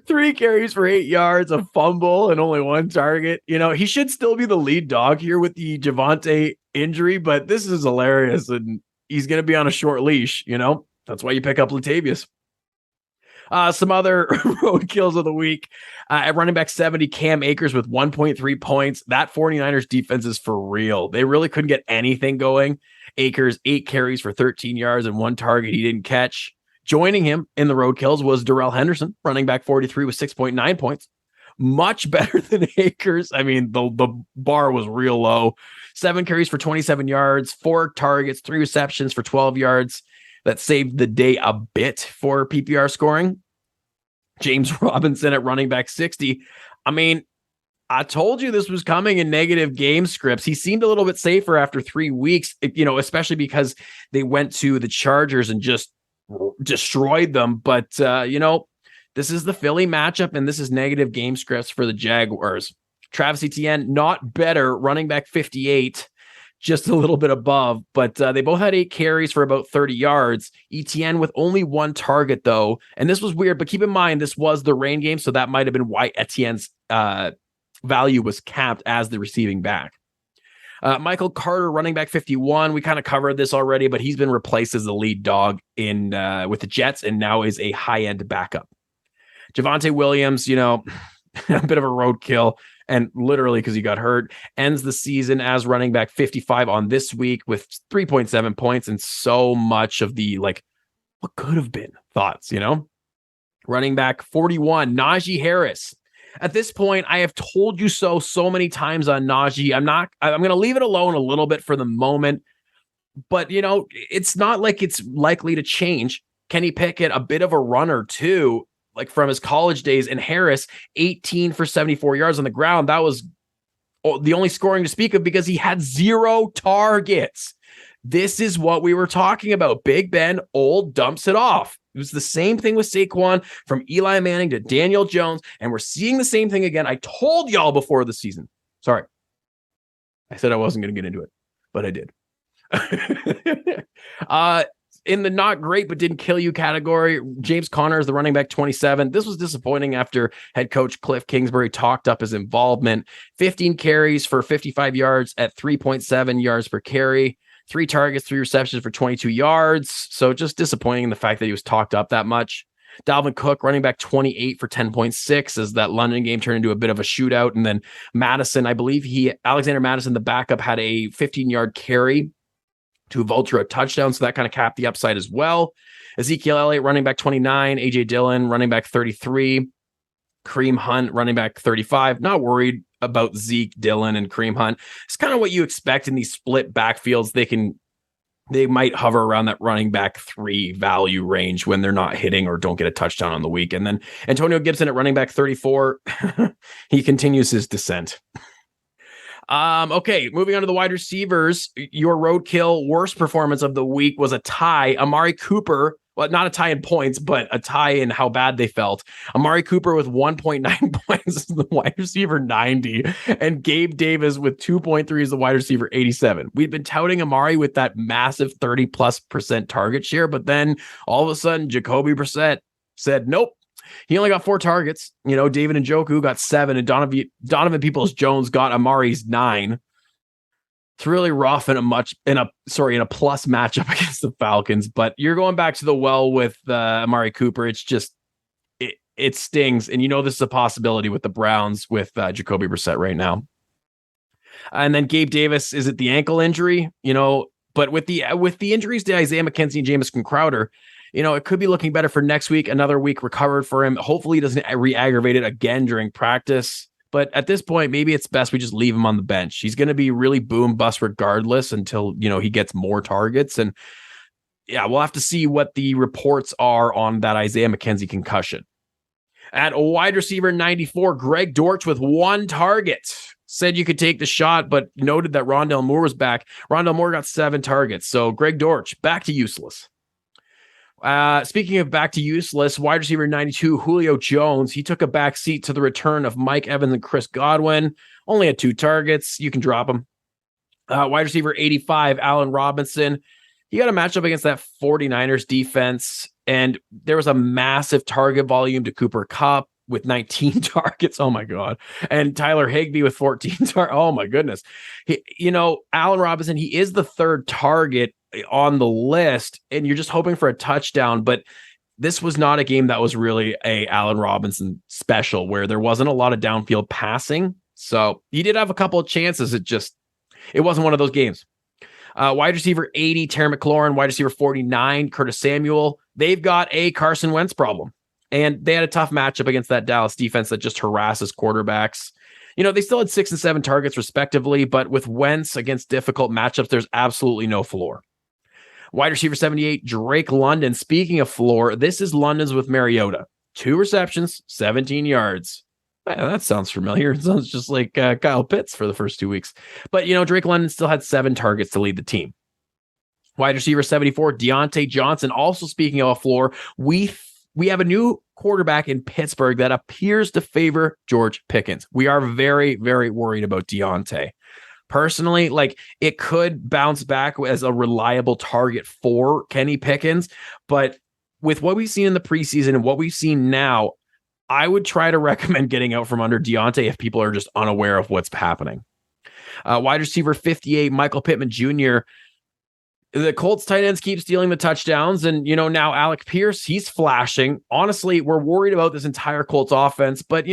3 carries for 8 yards, a fumble, and only 1 target. He should still be the lead dog here with the Javonte injury, but this is hilarious, and he's going to be on a short leash. That's why you pick up Latavius. Some other roadkills of the week. At running back 70, Cam Akers with 1.3 points. That 49ers defense is for real. They really couldn't get anything going. Akers, 8 carries for 13 yards and 1 target he didn't catch. Joining him in the roadkills was Darrell Henderson, running back 43 with 6.9 points. Much better than Akers. I mean, the bar was real low. 7 carries for 27 yards, 4 targets, 3 receptions for 12 yards. That saved the day a bit for PPR scoring. James Robinson at running back 60. I mean, I told you this was coming in negative game scripts. He seemed a little bit safer after 3 weeks, especially because they went to the Chargers and just destroyed them. But, this is the Philly matchup, and this is negative game scripts for the Jaguars. Travis Etienne, not better, running back 58, just a little bit above, but they both had 8 carries for about 30 yards. Etienne with only 1 target, though. And this was weird, but keep in mind, this was the rain game, so that might have been why Etienne's value was capped as the receiving back. Michael Carter, running back 51. We kind of covered this already, but he's been replaced as the lead dog with the Jets and now is a high-end backup. Javonte Williams, a bit of a roadkill, and literally because he got hurt, ends the season as running back 55 on this week with 3.7 points and so much of the, what could have been thoughts, Running back 41, Najee Harris. At this point, I have told you so many times on Najee. I'm going to leave it alone a little bit for the moment, but it's not like it's likely to change. Kenny Pickett, a bit of a runner too, like from his college days, and Harris, 18 for 74 yards on the ground. That was the only scoring to speak of because he had 0 targets. This is what we were talking about. Big Ben, old, dumps it off. It was the same thing with Saquon, from Eli Manning to Daniel Jones, and we're seeing the same thing again. I told y'all before the season. Sorry. I said I wasn't going to get into it, but I did. In the not great but didn't kill you category, James Conner is the running back 27. This was disappointing after head coach Cliff Kingsbury talked up his involvement. 15 carries for 55 yards at 3.7 yards per carry. 3 targets, 3 receptions for 22 yards. So just disappointing in the fact that he was talked up that much. Dalvin Cook, running back 28 for 10.6, as that London game turned into a bit of a shootout. And then Madison, I believe Alexander Madison, the backup, had a 15-yard carry to vulture a touchdown. So that kind of capped the upside as well. Ezekiel Elliott, running back 29, AJ Dillon, running back 33, Kareem Hunt, running back 35. Not worried about Zeke, Dillon, and Kareem Hunt. It's kind of what you expect in these split backfields. They might hover around that running back 3 value range when they're not hitting or don't get a touchdown on the week. And then Antonio Gibson at running back 34, he continues his descent. Okay, moving on to the wide receivers. Your roadkill worst performance of the week was a tie. Amari Cooper, well, not a tie in points, but a tie in how bad they felt. Amari Cooper with 1.9 points is the wide receiver 90, and Gabe Davis with 2.3 is the wide receiver 87. We've been touting Amari with that massive 30+% target share, but then all of a sudden, Jacoby Brissett said, nope. He only got 4 targets. David Njoku got 7, and Donovan Peoples-Jones got Amari's 9. It's really rough in a plus matchup against the Falcons, but you're going back to the well with Amari Cooper. It's just, it stings. And this is a possibility with the Browns with Jacoby Brissett right now. And then Gabe Davis, is it the ankle injury? But with the injuries to Isaiah McKenzie and Jamison Crowder, it could be looking better for next week. Another week recovered for him. Hopefully he doesn't re-aggravate it again during practice. But at this point, maybe it's best we just leave him on the bench. He's going to be really boom bust regardless until, he gets more targets. And yeah, we'll have to see what the reports are on that Isaiah McKenzie concussion. At wide receiver 94, Greg Dortch with 1 target. Said you could take the shot, but noted that Rondale Moore was back. Rondale Moore got 7 targets. So Greg Dortch, back to useless. Speaking of back to useless, wide receiver 92, Julio Jones, he took a back seat to the return of Mike Evans and Chris Godwin. Only had 2 targets. You can drop him. Wide receiver 85, Allen Robinson. He got a matchup against that 49ers defense, and there was a massive target volume to Cooper Kupp with 19 targets. Oh my God. And Tyler Higbee with 14 targets. Oh my goodness. Allen Robinson, he is the 3rd target on the list, and you're just hoping for a touchdown, but this was not a game that was really a Allen Robinson special where there wasn't a lot of downfield passing. So he did have a couple of chances. It wasn't one of those games. Wide receiver 80, Terry McLaurin. Wide receiver 49, Curtis Samuel. They've got a Carson Wentz problem, and they had a tough matchup against that Dallas defense that just harasses quarterbacks. They still had 6 and 7 targets respectively, but with Wentz against difficult matchups, there's absolutely no floor. Wide receiver 78, Drake London. Speaking of floor, this is London's with Mariota. 2 receptions, 17 yards. Yeah, that sounds familiar. It sounds just like Kyle Pitts for the first 2 weeks. But, Drake London still had 7 targets to lead the team. Wide receiver 74, Deontay Johnson. Also speaking of a floor, we have a new quarterback in Pittsburgh that appears to favor George Pickens. We are very, very worried about Deontay. Personally, it could bounce back as a reliable target for Kenny Pickens. But with what we've seen in the preseason and what we've seen now, I would try to recommend getting out from under Deontay if people are just unaware of what's happening. Wide receiver 58, Michael Pittman Jr., the Colts tight ends keep stealing the touchdowns. And, now Alec Pierce, he's flashing. Honestly, we're worried about this entire Colts offense. But,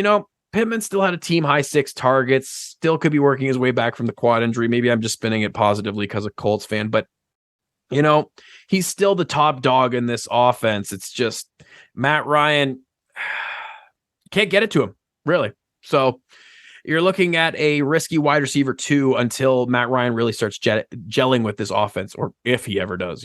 Pittman still had a team high 6 targets, still could be working his way back from the quad injury. Maybe I'm just spinning it positively because of Colts fan. But, he's still the top dog in this offense. It's just Matt Ryan can't get it to him, really. So you're looking at a risky wide receiver 2 until Matt Ryan really starts gelling with this offense, or if he ever does,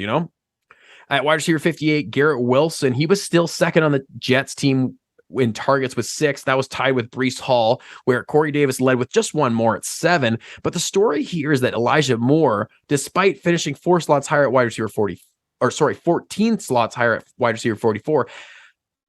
At wide receiver 58, Garrett Wilson, he was still second on the Jets team in targets with 6. That was tied with Breece Hall, where Corey Davis led with just one more at 7. But the story here is that Elijah Moore, despite finishing 4 slots higher at wide receiver 14 slots higher at wide receiver 44,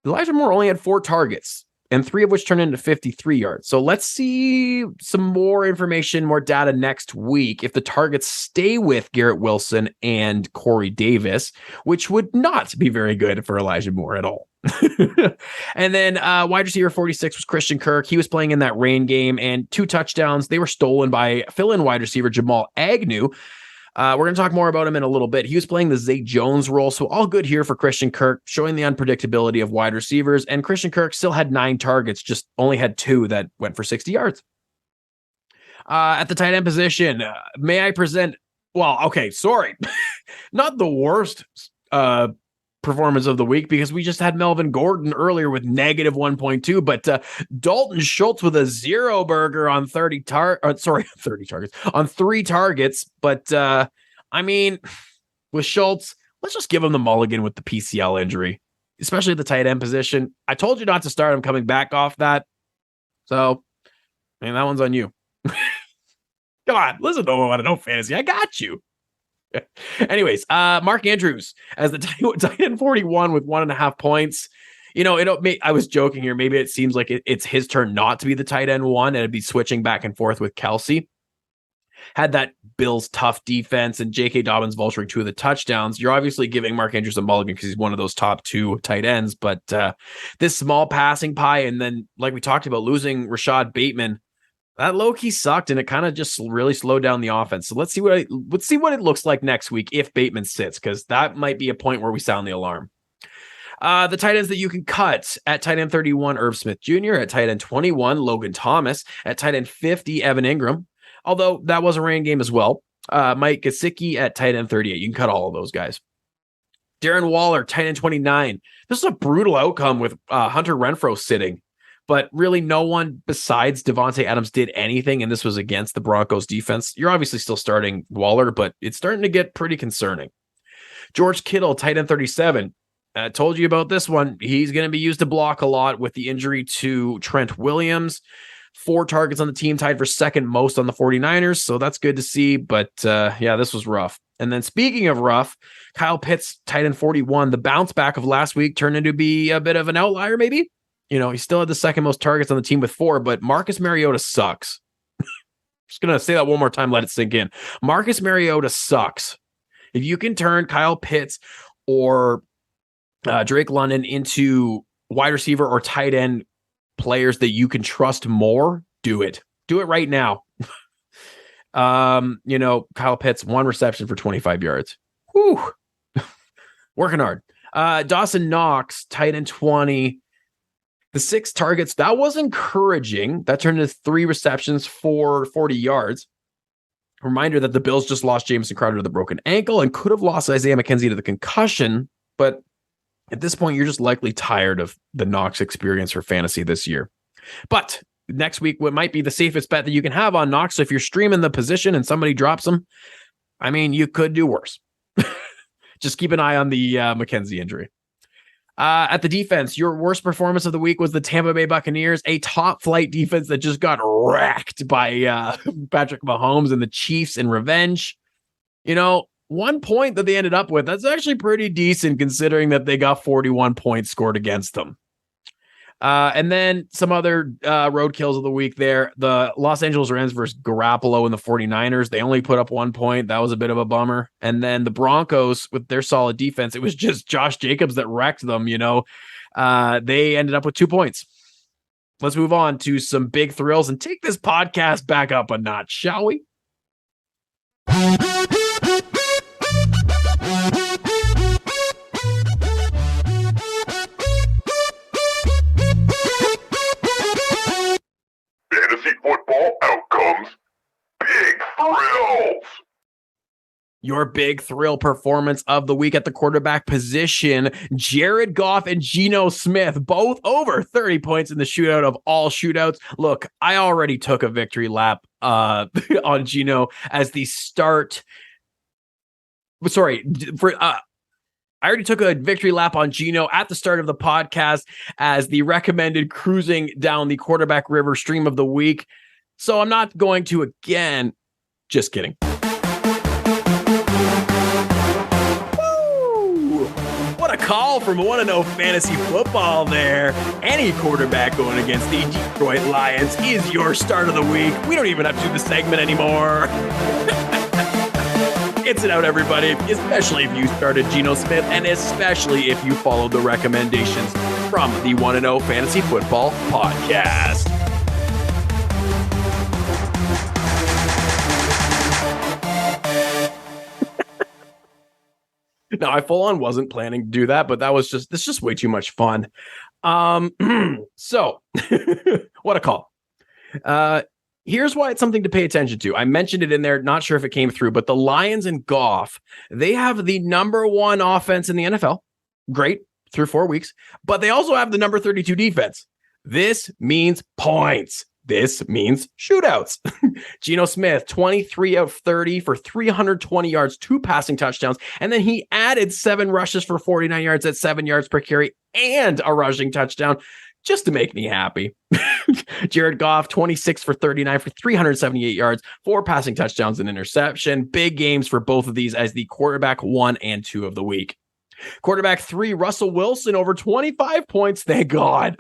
Elijah Moore only had 4 targets, and 3 of which turned into 53 yards. So let's see some more information, more data next week if the targets stay with Garrett Wilson and Corey Davis, which would not be very good for Elijah Moore at all. And then wide receiver 46 was Christian Kirk. He was playing in that rain game, and 2 touchdowns. They were stolen by fill-in wide receiver Jamal Agnew. We're going to talk more about him in a little bit. He was playing the Zay Jones role, so all good here for Christian Kirk, showing the unpredictability of wide receivers. And Christian Kirk still had 9 targets, just only had 2 that went for 60 yards. At the tight end position, may I present... Well, okay, sorry. Not the worst performance of the week, because we just had Melvin Gordon earlier with negative 1.2, but Dalton Schultz with a 0 burger on 30 targets on 3 targets. But with Schultz, let's just give him the mulligan with the PCL injury, especially at the tight end position. I told you not to start him coming back off that. So, that one's on you. Come on, listen to what I know fantasy. I got you. Anyways, Mark Andrews as the tight end 41 with 1.5 points. I was joking here. Maybe it seems like it's his turn not to be the tight end 1, and it'd be switching back and forth with Kelsey. Had that Bills tough defense and J.K. Dobbins vulturing 2 of the touchdowns. You're obviously giving Mark Andrews a mulligan because he's one of those top 2 tight ends. But this small passing pie, and then like we talked about, losing Rashad Bateman, that low-key sucked, and it kind of just really slowed down the offense. So let's see what it looks like next week if Bateman sits, because that might be a point where we sound the alarm. The tight ends that you can cut: at tight end 31, Irv Smith Jr., at tight end 21, Logan Thomas, at tight end 50, Evan Ingram, although that was a rain game as well. Mike Gesicki at tight end 38. You can cut all of those guys. Darren Waller, tight end 29. This is a brutal outcome with Hunter Renfrow sitting. But really, no one besides Devontae Adams did anything, and this was against the Broncos defense. You're obviously still starting Waller, but it's starting to get pretty concerning. George Kittle, tight end 37. I told you about this one. He's going to be used to block a lot with the injury to Trent Williams. 4 targets on the team, tied for second most on the 49ers, so that's good to see. But this was rough. And then speaking of rough, Kyle Pitts, tight end 41. The bounce back of last week turned into be a bit of an outlier, maybe. He still had the second most targets on the team with 4, but Marcus Mariota sucks. Just going to say that one more time, let it sink in. Marcus Mariota sucks. If you can turn Kyle Pitts or Drake London into wide receiver or tight end players that you can trust more, do it. Do it right now. Kyle Pitts, 1 reception for 25 yards. Whew. Working hard. Dawson Knox, tight end 20. The 6 targets, that was encouraging. That turned into 3 receptions for 40 yards. Reminder that the Bills just lost Jamison Crowder to the broken ankle and could have lost Isaiah McKenzie to the concussion. But at this point, you're just likely tired of the Knox experience for fantasy this year. But next week, what might be the safest bet that you can have on Knox. So if you're streaming the position and somebody drops him, you could do worse. Just keep an eye on the McKenzie injury. At the defense, your worst performance of the week was the Tampa Bay Buccaneers, a top flight defense that just got wrecked by Patrick Mahomes and the Chiefs in revenge. 1 point that they ended up with, that's actually pretty decent considering that they got 41 points scored against them. And then some other road kills of the week there. The Los Angeles Rams versus Garoppolo and the 49ers. They only put up 1 point. That was a bit of a bummer. And then the Broncos with their solid defense. It was just Josh Jacobs that wrecked them, They ended up with 2 points. Let's move on to some big thrills and take this podcast back up a notch, shall we? Fantasy football outcomes. Big thrills. Your big thrill performance of the week at the quarterback position, Jared Goff and Geno Smith, both over 30 points in the shootout of all shootouts. Look, I already took a victory lap on Geno as the start. Sorry, I already took a victory lap on Geno at the start of the podcast as the recommended cruising down the quarterback river stream of the week. So I'm not going to again. Just kidding. Woo! What a call from 1-0 fantasy football there. Any quarterback going against the Detroit Lions is your start of the week. We don't even have to do the segment anymore. It's it out, everybody, especially if you started Geno Smith and especially if you followed the recommendations from the 1-0 Fantasy Football Podcast. Now, I full on wasn't planning to do that, but this is just way too much fun. So, what a call. Here's why it's something to pay attention to. I mentioned it in there, not sure if it came through, but the Lions and Goff, they have the number 1 offense in the NFL. Great, through 4 weeks. But they also have the number 32 defense. This means points. This means shootouts. Geno Smith, 23 out of 30 for 320 yards, 2 passing touchdowns. And then he added 7 rushes for 49 yards at 7 yards per carry and a rushing touchdown. Just to make me happy. Jared Goff, 26 for 39 for 378 yards, 4 passing touchdowns and interception. Big games for both of these as the quarterback 1 and 2 of the week. Quarterback 3, Russell Wilson, over 25 points. Thank God.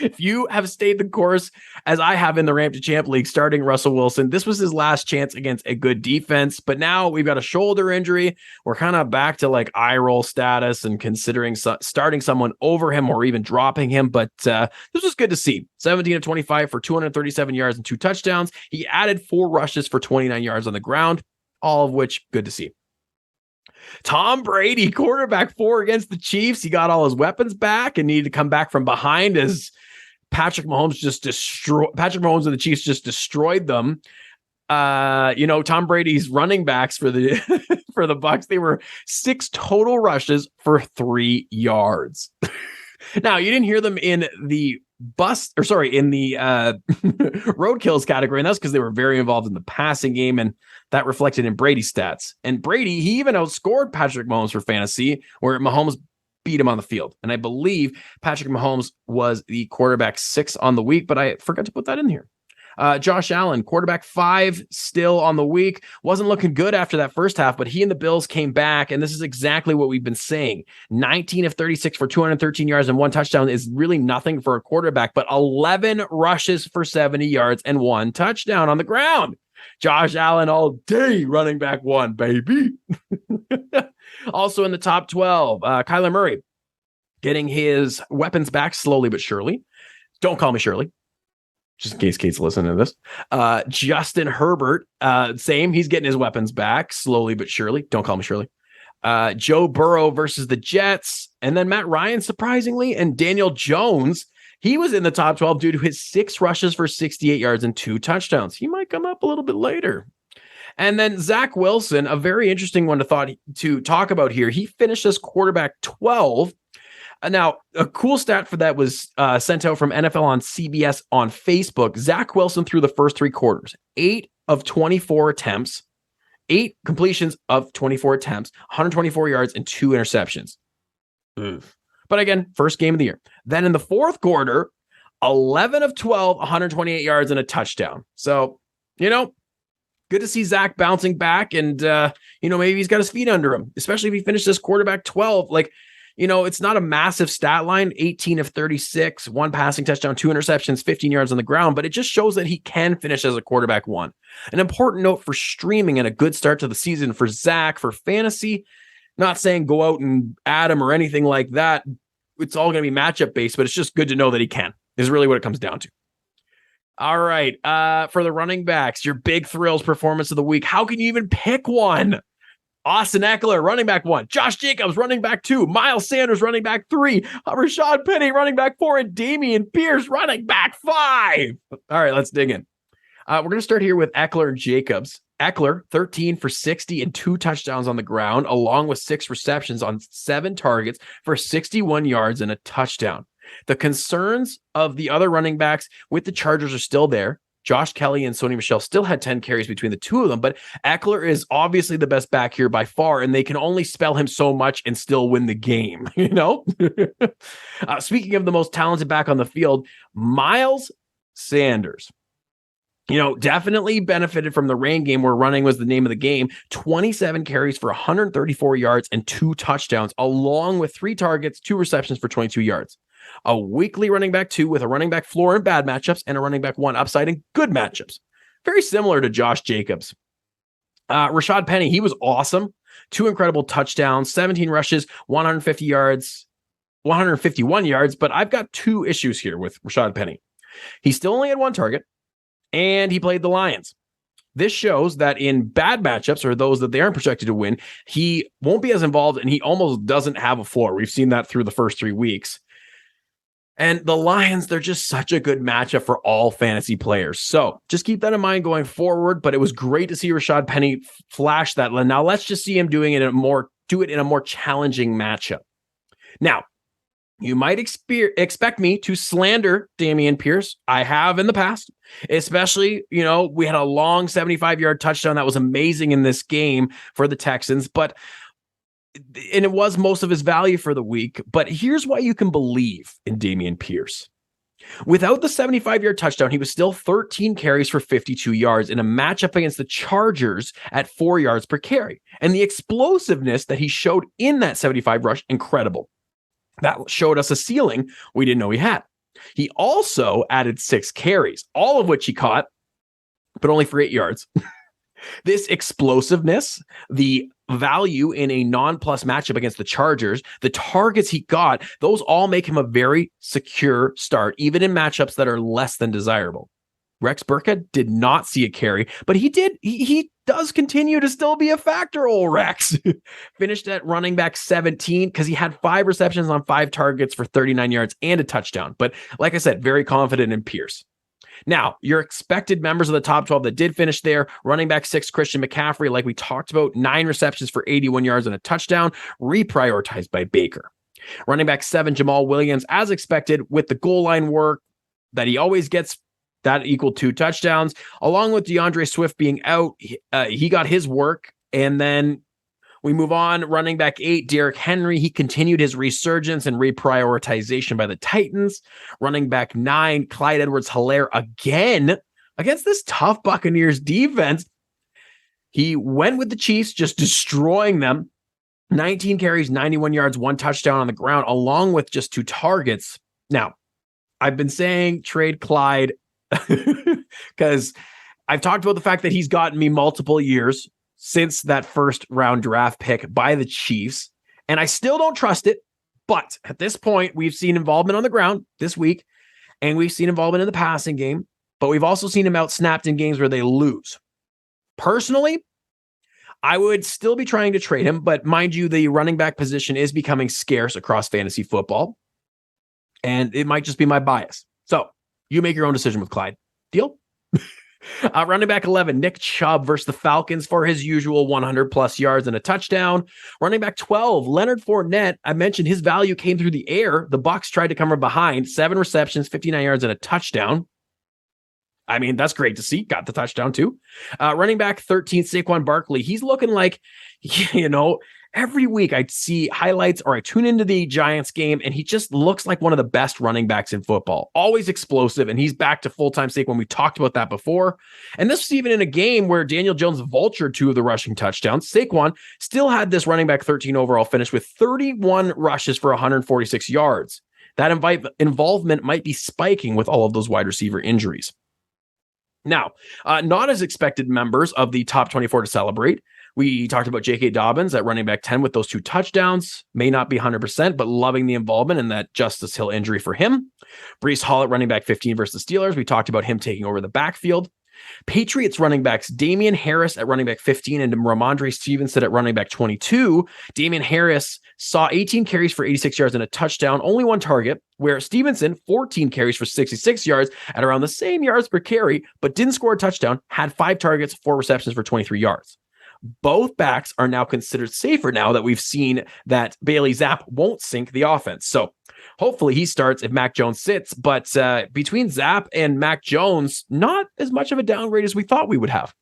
If you have stayed the course, as I have in the Ramp to Champ League, starting Russell Wilson, this was his last chance against a good defense. But now we've got a shoulder injury. We're kind of back to like eye roll status and considering starting someone over him or even dropping him. But this was good to see. 17 of 25 for 237 yards and 2 touchdowns. He added 4 rushes for 29 yards on the ground, all of which good to see. Tom Brady, quarterback 4 against the Chiefs. He got all his weapons back and needed to come back from behind as Patrick Mahomes and the Chiefs just destroyed them. Tom Brady's running backs for the for the Bucs, they were 6 total rushes for 3 yards. Now, you didn't hear them in the roadkills category, and that's because they were very involved in the passing game, and that reflected in Brady's stats. And Brady, he even outscored Patrick Mahomes for fantasy, where Mahomes beat him on the field. And I believe Patrick Mahomes was the quarterback 6 on the week, but I forgot to put that in here. Josh Allen, quarterback 5, still on the week. Wasn't looking good after that first half, but he and the Bills came back, and this is exactly what we've been saying. 19 of 36 for 213 yards and 1 touchdown is really nothing for a quarterback, but 11 rushes for 70 yards and 1 touchdown on the ground. Josh Allen all day, running back 1, baby. Also in the top 12, Kyler Murray getting his weapons back slowly but surely. Don't call me Shirley, just in case Kate's listening to this. Justin Herbert, same. He's getting his weapons back slowly but surely. Don't call me Shirley. Joe Burrow versus the Jets. And then Matt Ryan, surprisingly, and Daniel Jones. He was in the top 12 due to his 6 rushes for 68 yards and 2 touchdowns. He might come up a little bit later. And then Zach Wilson, a very interesting one to talk about here. He finished as quarterback 12. Now, a cool stat for that was sent out from NFL on CBS on Facebook. Zach Wilson threw the first 3 quarters, 8 of 24 attempts, 8 completions of 24 attempts, 124 yards, and 2 interceptions. Oof. But again, first game of the year. Then in the fourth quarter, 11 of 12, 128 yards and a touchdown. So, good to see Zach bouncing back, and maybe he's got his feet under him, especially if he finishes quarterback 12. It's not a massive stat line, 18 of 36, 1 passing touchdown, 2 interceptions, 15 yards on the ground, but it just shows that he can finish as a quarterback 1. An important note for streaming and a good start to the season for Zach for fantasy. Not saying go out and add him or anything like that. It's all going to be matchup based, but it's just good to know that he can, is really what it comes down to. All right. For the running backs, your big thrills performance of the week. How can you even pick one? Austin Eckler, running back 1. Josh Jacobs, running back 2. Miles Sanders, running back 3. Rashad Penny, running back 4. And Damian Pierce, running back 5. All right, let's dig in. We're going to start here with Eckler and Jacobs. Eckler, 13 for 60 and 2 touchdowns on the ground, along with 6 receptions on 7 targets for 61 yards and a touchdown. The concerns of the other running backs with the Chargers are still there. Josh Kelly and Sony Michel still had 10 carries between the two of them, but Eckler is obviously the best back here by far, and they can only spell him so much and still win the game, Speaking of the most talented back on the field, Miles Sanders. Definitely benefited from the rain game where running was the name of the game. 27 carries for 134 yards and 2 touchdowns, along with 3 targets, 2 receptions for 22 yards. A weekly running back 2 with a running back floor in bad matchups and a running back 1 upside in good matchups. Very similar to Josh Jacobs. Rashad Penny, he was awesome. 2 incredible touchdowns, 17 rushes, 151 yards, but I've got 2 issues here with Rashad Penny. He still only had 1 target, and he played the Lions. This shows that in bad matchups, or those that they aren't projected to win, he won't be as involved, and he almost doesn't have a floor. We've seen that through the first 3 weeks. And the Lions, they're just such a good matchup for all fantasy players. So just keep that in mind going forward. But it was great to see Rashad Penny flash that. Now let's just see him do it in a more challenging matchup. Now, you might expect me to slander Damian Pierce. I have in the past, especially, we had a long 75-yard touchdown that was amazing in this game for the Texans, and it was most of his value for the week. But here's why you can believe in Damian Pierce. Without the 75-yard touchdown, he was still 13 carries for 52 yards in a matchup against the Chargers at 4 yards per carry. And the explosiveness that he showed in that 75 rush, incredible. That showed us a ceiling we didn't know he had. He also added 6 carries, all of which he caught, but only for 8 yards. This explosiveness, the value in a non-plus matchup against the Chargers, the targets he got, those all make him a very secure start, even in matchups that are less than desirable. Rex Burkhead did not see a carry, but he did. He does continue to still be a factor, old Rex. Finished at running back 17 because he had 5 receptions on 5 targets for 39 yards and a touchdown. But like I said, very confident in Pierce. Now, your expected members of the top 12 that did finish there, running back 6, Christian McCaffrey, like we talked about, 9 receptions for 81 yards and a touchdown, reprioritized by Baker. Running back 7, Jamal Williams, as expected, with the goal line work that he always gets, that equaled 2 touchdowns. Along with DeAndre Swift being out, he got his work. And then we move on. Running back 8, Derrick Henry. He continued his resurgence and reprioritization by the Titans. Running back 9, Clyde Edwards-Helaire again against this tough Buccaneers defense. He went with the Chiefs, just destroying them. 19 carries, 91 yards, 1 touchdown on the ground, along with just 2 targets. Now, I've been saying trade Clyde because I've talked about the fact that he's gotten me multiple years since that first round draft pick by the Chiefs, and I still don't trust it. But at this point, we've seen involvement on the ground this week, and we've seen involvement in the passing game, but we've also seen him outsnapped in games where they lose. Personally, I would still be trying to trade him, but mind you, the running back position is becoming scarce across fantasy football, and it might just be my bias. So you make your own decision with Clyde. Deal? Running back 11, Nick Chubb versus the Falcons for his usual 100-plus yards and a touchdown. Running back 12, Leonard Fournette. I mentioned his value came through the air. The Bucs tried to come from behind. 7 receptions, 59 yards and a touchdown. I mean, that's great to see. Got the touchdown too. Running back 13, Saquon Barkley. He's looking like, every week I'd see highlights or I tune into the Giants game and he just looks like one of the best running backs in football. Always explosive, and he's back to full-time Saquon. We talked about that before. And this was even in a game where Daniel Jones vultured 2 of the rushing touchdowns. Saquon still had this running back 13 overall finish with 31 rushes for 146 yards. That involvement might be spiking with all of those wide receiver injuries. Now, not as expected members of the top 24 to celebrate. We talked about J.K. Dobbins at running back 10 with those 2 touchdowns. May not be 100%, but loving the involvement in that Justice Hill injury for him. Breece Hall at running back 15 versus the Steelers. We talked about him taking over the backfield. Patriots running backs Damian Harris at running back 15 and Ramondre Stevenson at running back 22. Damian Harris saw 18 carries for 86 yards and a touchdown, only 1 target, where Stevenson, 14 carries for 66 yards at around the same yards per carry, but didn't score a touchdown, had 5 targets, 4 receptions for 23 yards. Both backs are now considered safer now that we've seen that Bailey Zappe won't sink the offense. So hopefully he starts if Mac Jones sits, but between Zappe and Mac Jones, not as much of a downgrade as we thought we would have.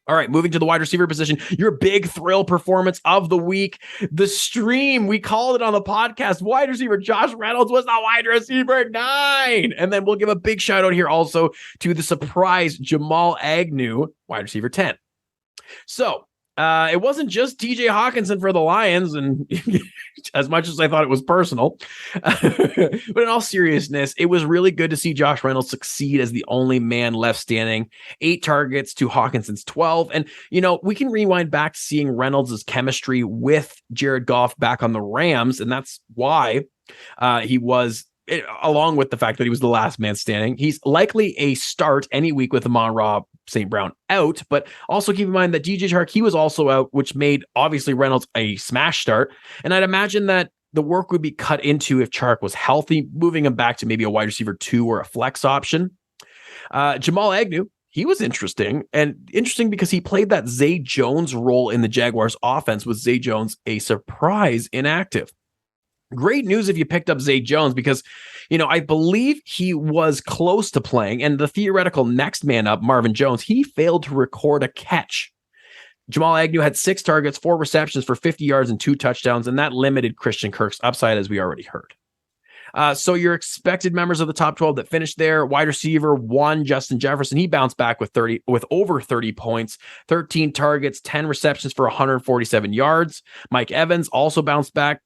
All right, moving to the wide receiver position, your big thrill performance of the week, the stream, we called it on the podcast, wide receiver Josh Reynolds was the wide receiver 9. And then we'll give a big shout out here also to the surprise Jamal Agnew, wide receiver 10. So it wasn't just TJ Hawkinson for the Lions, and as much as I thought it was personal, but in all seriousness, it was really good to see Josh Reynolds succeed as the only man left standing. 8 targets to Hawkinson's 12. And, we can rewind back to seeing Reynolds' chemistry with Jared Goff back on the Rams, and that's why he was, along with the fact that he was the last man standing, he's likely a start any week with Amon-Ra St. Brown out, but also keep in mind that DJ Chark, he was also out, which made obviously Reynolds a smash start. And I'd imagine that the work would be cut into if Chark was healthy, moving him back to maybe a wide receiver 2 or a flex option. Jamal Agnew, he was interesting because he played that Zay Jones role in the Jaguars offense, with Zay Jones a surprise inactive. Great news if you picked up Zay Jones, because, I believe he was close to playing, and the theoretical next man up, Marvin Jones, he failed to record a catch. Jamal Agnew had 6 targets, 4 receptions for 50 yards and 2 touchdowns, and that limited Christian Kirk's upside, as we already heard. So your expected members of the top 12 that finished there, wide receiver 1, Justin Jefferson, he bounced back with over 30 points, 13 targets, 10 receptions for 147 yards. Mike Evans also bounced back,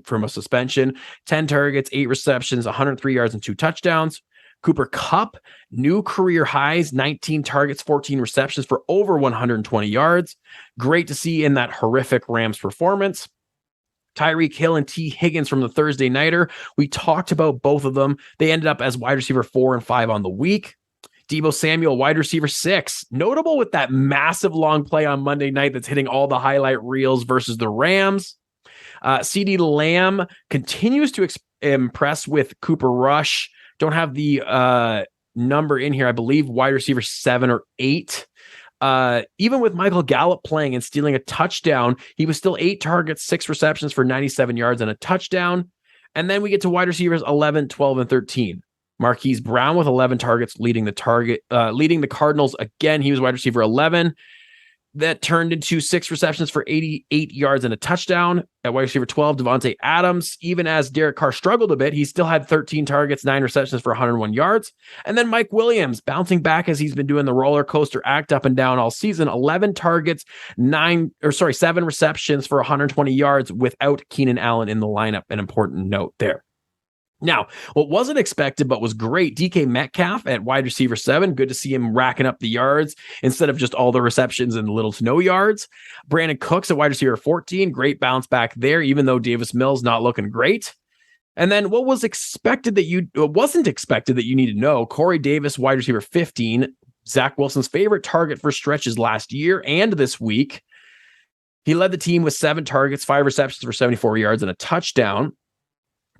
from a suspension, 10 targets, 8 receptions, 103 yards and 2 touchdowns. Cooper Kupp, new career highs, 19 targets, 14 receptions for over 120 yards. Great to see in that horrific Rams performance. Tyreek Hill and T. Higgins from the Thursday Nighter. We talked about both of them. They ended up as wide receiver 4 and 5 on the week. Deebo Samuel, wide receiver 6. Notable with that massive long play on Monday night that's hitting all the highlight reels versus the Rams. CeeDee Lamb continues to impress with Cooper Rush. Don't have the number in here. I believe wide receiver 7 or 8. Even with Michael Gallup playing and stealing a touchdown, he was still 8 targets, 6 receptions for 97 yards and a touchdown. And then we get to wide receivers 11, 12, and 13. Marquise Brown with 11 targets, leading the Cardinals again. He was wide receiver 11. That turned into 6 receptions for 88 yards and a touchdown. At wide receiver 12, Devontae Adams, even as Derek Carr struggled a bit, he still had 13 targets, 9 receptions for 101 yards. And then Mike Williams bouncing back as he's been doing the roller coaster act up and down all season. 11 targets, 7 receptions for 120 yards without Keenan Allen in the lineup. An important note there. Now, what wasn't expected but was great, DK Metcalf at wide receiver 7. Good to see him racking up the yards instead of just all the receptions and little to no yards. Brandon Cooks at wide receiver 14. Great bounce back there, even though Davis Mills not looking great. And then what wasn't expected that you need to know, Corey Davis, wide receiver 15. Zach Wilson's favorite target for stretches last year and this week. He led the team with 7 targets, 5 receptions for 74 yards and a touchdown.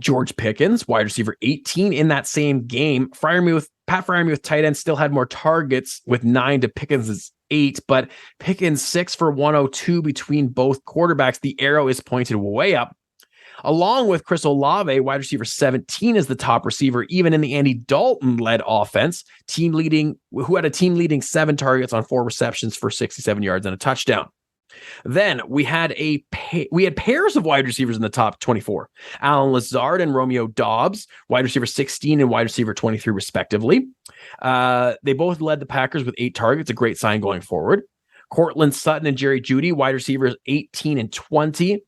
George Pickens, wide receiver 18 in that same game. Pat Freiermuth, tight end, still had more targets with 9 to Pickens' 8, but Pickens 6 for 102 between both quarterbacks. The arrow is pointed way up. Along with Chris Olave, wide receiver 17 is the top receiver, even in the Andy Dalton-led offense, who had a team leading 7 targets on 4 receptions for 67 yards and a touchdown. Then we had pairs of wide receivers in the top 24. Alan Lazard and Romeo Dobbs, wide receiver 16 and wide receiver 23 respectively. They both led the Packers with 8 targets, a great sign going forward. Cortland Sutton and Jerry Jeudy, wide receivers 18 and 20.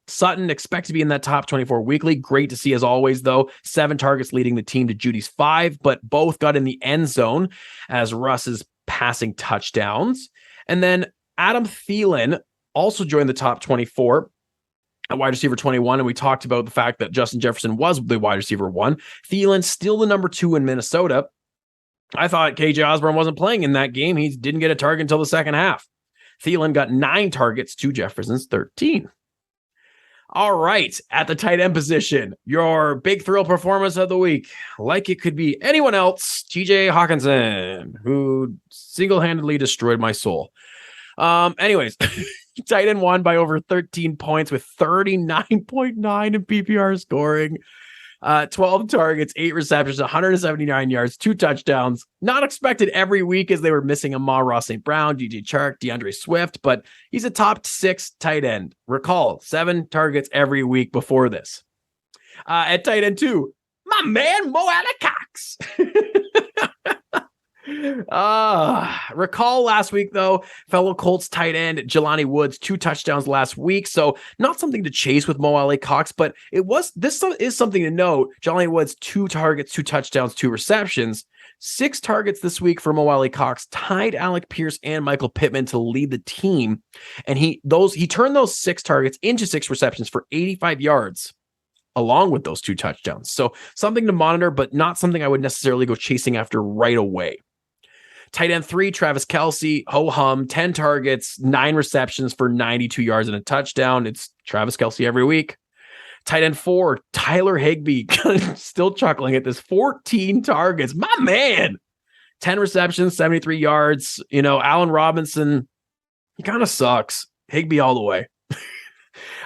Sutton expects to be in that top 24 weekly. Great to see as always, though. 7 targets leading the team to Judy's 5, but both got in the end zone as Russ's passing touchdowns. And then Adam Thielen also joined the top 24 at wide receiver 21. And we talked about the fact that Justin Jefferson was the wide receiver 1. Thielen still the number 2 in Minnesota. I thought KJ Osborne wasn't playing in that game. He didn't get a target until the second half. Thielen got 9 targets to Jefferson's 13. All right, at the tight end position, your big thrill performance of the week, like it could be anyone else, TJ Hawkinson, who single-handedly destroyed my soul. Anyways, tight end won by over 13 points with 39.9 in PPR scoring. 12 targets, 8 receptions, 179 yards, 2 touchdowns. Not expected every week as they were missing Amon-Ra St. Brown, DJ Chark, DeAndre Swift, but he's a top 6 tight end. Recall, 7 targets every week before this. At tight end 2, my man, Mo Cox. Recall last week, though, fellow Colts tight end Jelani Woods, 2 touchdowns last week. So not something to chase with Mo Cox, but this is something to note. Jelani Woods, 2 targets, 2 touchdowns, 2 receptions, 6 targets this week for Mo Cox, tied Alec Pierce and Michael Pittman to lead the team. And he turned those 6 targets into 6 receptions for 85 yards. Along with those 2 touchdowns. So something to monitor, but not something I would necessarily go chasing after right away. Tight end 3, Travis Kelce, ho-hum, 10 targets, 9 receptions for 92 yards and a touchdown. It's Travis Kelce every week. Tight end 4, Tyler Higbee, still chuckling at this, 14 targets. My man, 10 receptions, 73 yards. Allen Robinson, he kind of sucks. Higbee all the way.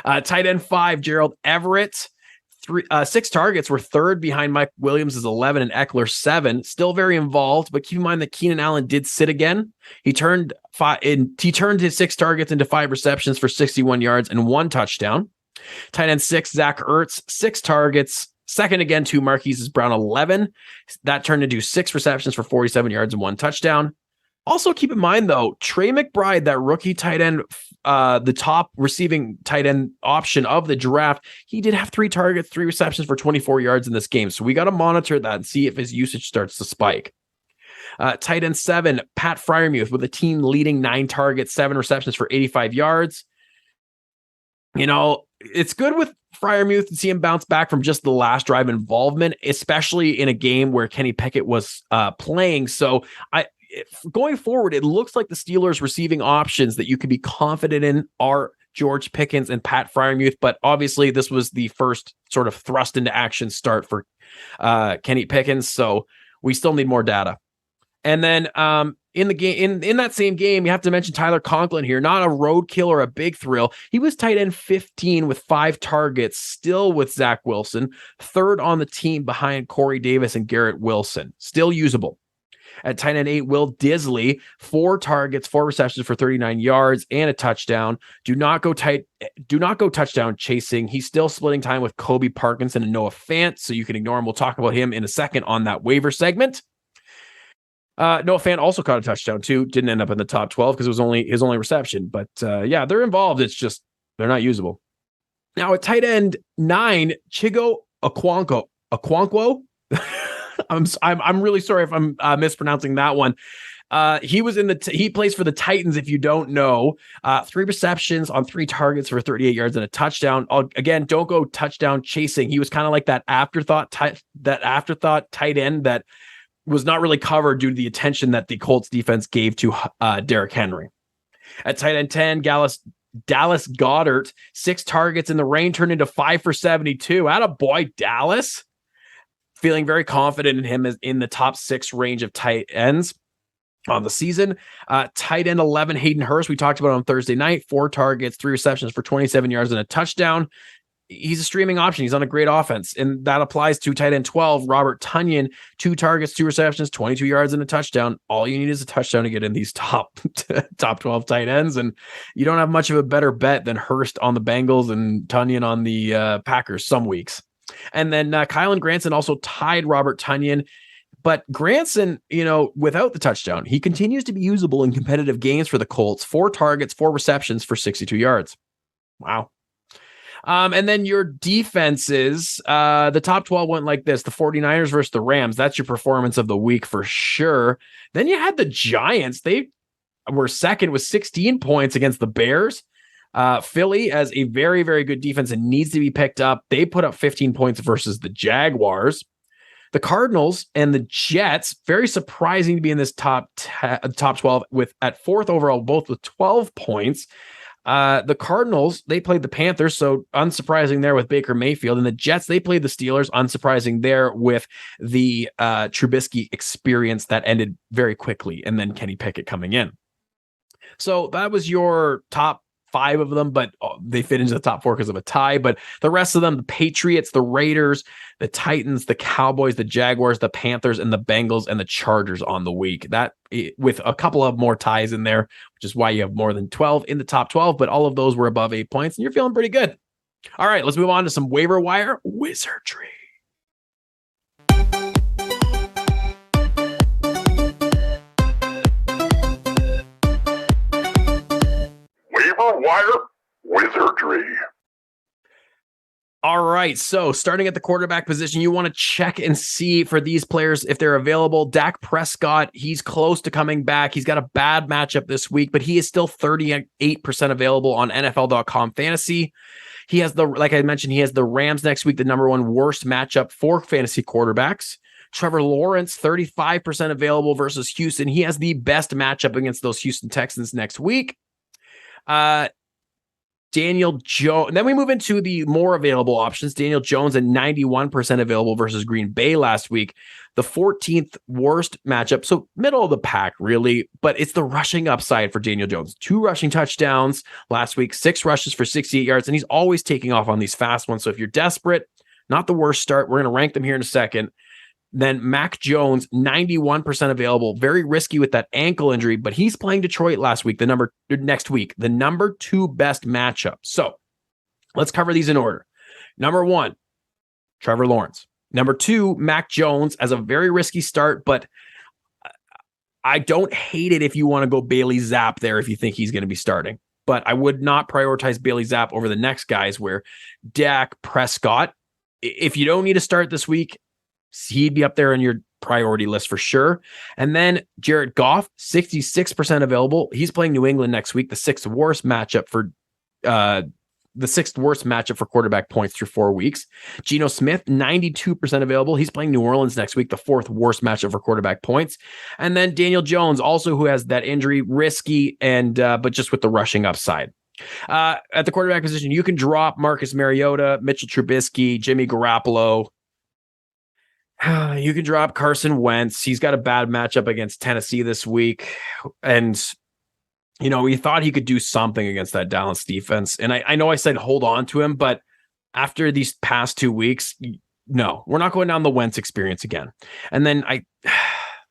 Tight end 5, Gerald Everett. 6 targets, were 3rd behind Mike Williams' 11 and Eckler 7. Still very involved, but keep in mind that Keenan Allen did sit again. He turned his 6 targets into 5 receptions for 61 yards and 1 touchdown. Tight end 6, Zach Ertz, 6 targets. Second again to Marquise Brown, 11. That turned into 6 receptions for 47 yards and 1 touchdown. Also, keep in mind, though, Trey McBride, that rookie tight end, the top receiving tight end option of the draft, he did have 3 targets, 3 receptions for 24 yards in this game. So we got to monitor that and see if his usage starts to spike. Tight end 7, Pat Freiermuth, with the team leading 9 targets, 7 receptions for 85 yards. It's good with Freiermuth to see him bounce back from just the last drive involvement, especially in a game where Kenny Pickett was playing. So going forward, it looks like the Steelers' receiving options that you can be confident in are George Pickens and Pat Freiermuth, but obviously this was the first sort of thrust into action start for Kenny Pickens, so we still need more data. And then in the game, in that same game, you have to mention Tyler Conklin here, not a roadkill or a big thrill. He was tight end 15 with 5 targets, still with Zach Wilson, 3rd on the team behind Corey Davis and Garrett Wilson, still usable. At tight end 8, Will Disley, 4 targets, 4 receptions for 39 yards and a touchdown. Do not go touchdown chasing. He's still splitting time with Kobe Parkinson and Noah Fant, so you can ignore him. We'll talk about him in a second on that waiver segment. Noah Fant also caught a touchdown too. Didn't end up in the top 12 because it was his only reception. But they're involved. It's just they're not usable. Now at tight end 9, Chigo Okonkwo. I'm really sorry if I'm mispronouncing that one. He was he plays for the Titans. If you don't know, 3 receptions on 3 targets for 38 yards and a touchdown. Again, don't go touchdown chasing. He was kind of like that afterthought tight end that was not really covered due to the attention that the Colts defense gave to Derrick Henry. At tight end 10, Dallas Goedert, 6 targets in the rain turned into 5 for 72. Attaboy, Dallas. Feeling very confident in him as in the top 6 range of tight ends on the season. Tight end 11, Hayden Hurst. We talked about on Thursday night, 4 targets, 3 receptions for 27 yards and a touchdown. he's a streaming option. He's on a great offense, and that applies to tight end 12, Robert Tonyan, 2 targets, 2 receptions, 22 yards and a touchdown. All you need is a touchdown to get in these top 12 tight ends, and you don't have much of a better bet than Hurst on the Bengals and Tonyan on the Packers some weeks. And then Kylan Granson also tied Robert Tonyan, but Granson, without the touchdown, he continues to be usable in competitive games for the Colts. 4 targets, 4 receptions for 62 yards. Wow. And then your defenses, the top 12 went like this: the 49ers versus the Rams. That's your performance of the week for sure. Then you had the Giants. They were second with 16 points against the Bears. Philly has a very, very good defense and needs to be picked up. They put up 15 points versus the Jaguars. The Cardinals and the Jets, very surprising to be in this top 12 at 4th overall, both with 12 points. The Cardinals, they played the Panthers, so unsurprising there with Baker Mayfield. And the Jets, they played the Steelers, unsurprising there with the Trubisky experience that ended very quickly, and then Kenny Pickett coming in. So that was your top 5 of them, but they fit into the top 4 because of a tie. But the rest of them, the Patriots, the Raiders, the Titans, the Cowboys, the Jaguars, the Panthers, and the Bengals, and the Chargers on the week. That, with a couple of more ties in there, which is why you have more than 12 in the top 12, but all of those were above 8 points, and you're feeling pretty good. All right, let's move on to some waiver wire wizardry. Waiver wire wizardry. All right, so starting at the quarterback position, you want to check and see for these players if they're available. Dak Prescott, he's close to coming back. He's got a bad matchup this week, but he is still 38% available on NFL.com fantasy. He has like I mentioned, he has the Rams next week, the number 1 worst matchup for fantasy quarterbacks. Trevor Lawrence, 35% available versus Houston. He has the best matchup against those Houston Texans next week. Daniel Jones. Then we move into the more available options. Daniel Jones at 91% available versus Green Bay last week. The 14th worst matchup. So middle of the pack, really, but it's the rushing upside for Daniel Jones. 2 rushing touchdowns last week, 6 rushes for 68 yards, and he's always taking off on these fast ones. So if you're desperate, not the worst start. We're going to rank them here in a second. Then Mac Jones, 91% available. Very risky with that ankle injury, but he's playing Detroit next week, the number 2 best matchup. So let's cover these in order. Number 1, Trevor Lawrence. Number 2, Mac Jones as a very risky start, but I don't hate it if you want to go Bailey Zapp there if you think he's going to be starting. But I would not prioritize Bailey Zapp over the next guys where Dak Prescott, if you don't need to start this week, he'd be up there on your priority list for sure. And then Jared Goff, 66% available. He's playing New England next week, the 6th worst matchup for quarterback points through 4 weeks. Geno Smith, 92% available. He's playing New Orleans next week, the 4th worst matchup for quarterback points. And then Daniel Jones, also who has that injury, risky, and but just with the rushing upside. At the quarterback position, you can drop Marcus Mariota, Mitchell Trubisky, Jimmy Garoppolo. You can drop Carson Wentz. He's got a bad matchup against Tennessee this week. And, we thought he could do something against that Dallas defense. And I know I said hold on to him, but after these past 2 weeks, no, we're not going down the Wentz experience again. And then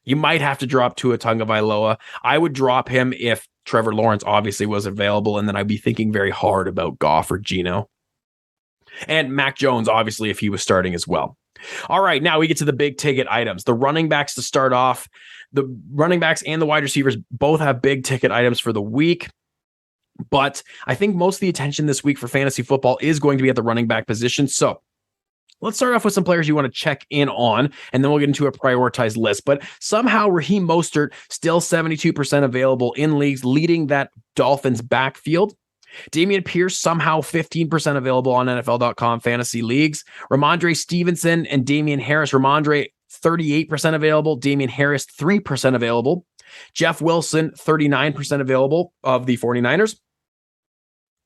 you might have to drop Tua Tagovailoa. I would drop him if Trevor Lawrence obviously was available, and then I'd be thinking very hard about Goff or Geno. And Mac Jones, obviously, if he was starting as well. All right, now we get to the big ticket items. The running backs to start off. The running backs and the wide receivers both have big ticket items for the week. But I think most of the attention this week for fantasy football is going to be at the running back position. So let's start off with some players you want to check in on, and then we'll get into a prioritized list. But somehow Raheem Mostert still 72% available in leagues, leading that Dolphins backfield. Dameon Pierce, somehow 15% available on NFL.com fantasy leagues. Ramondre Stevenson and Damian Harris. Ramondre, 38% available. Damian Harris, 3% available. Jeff Wilson, 39% available of the 49ers.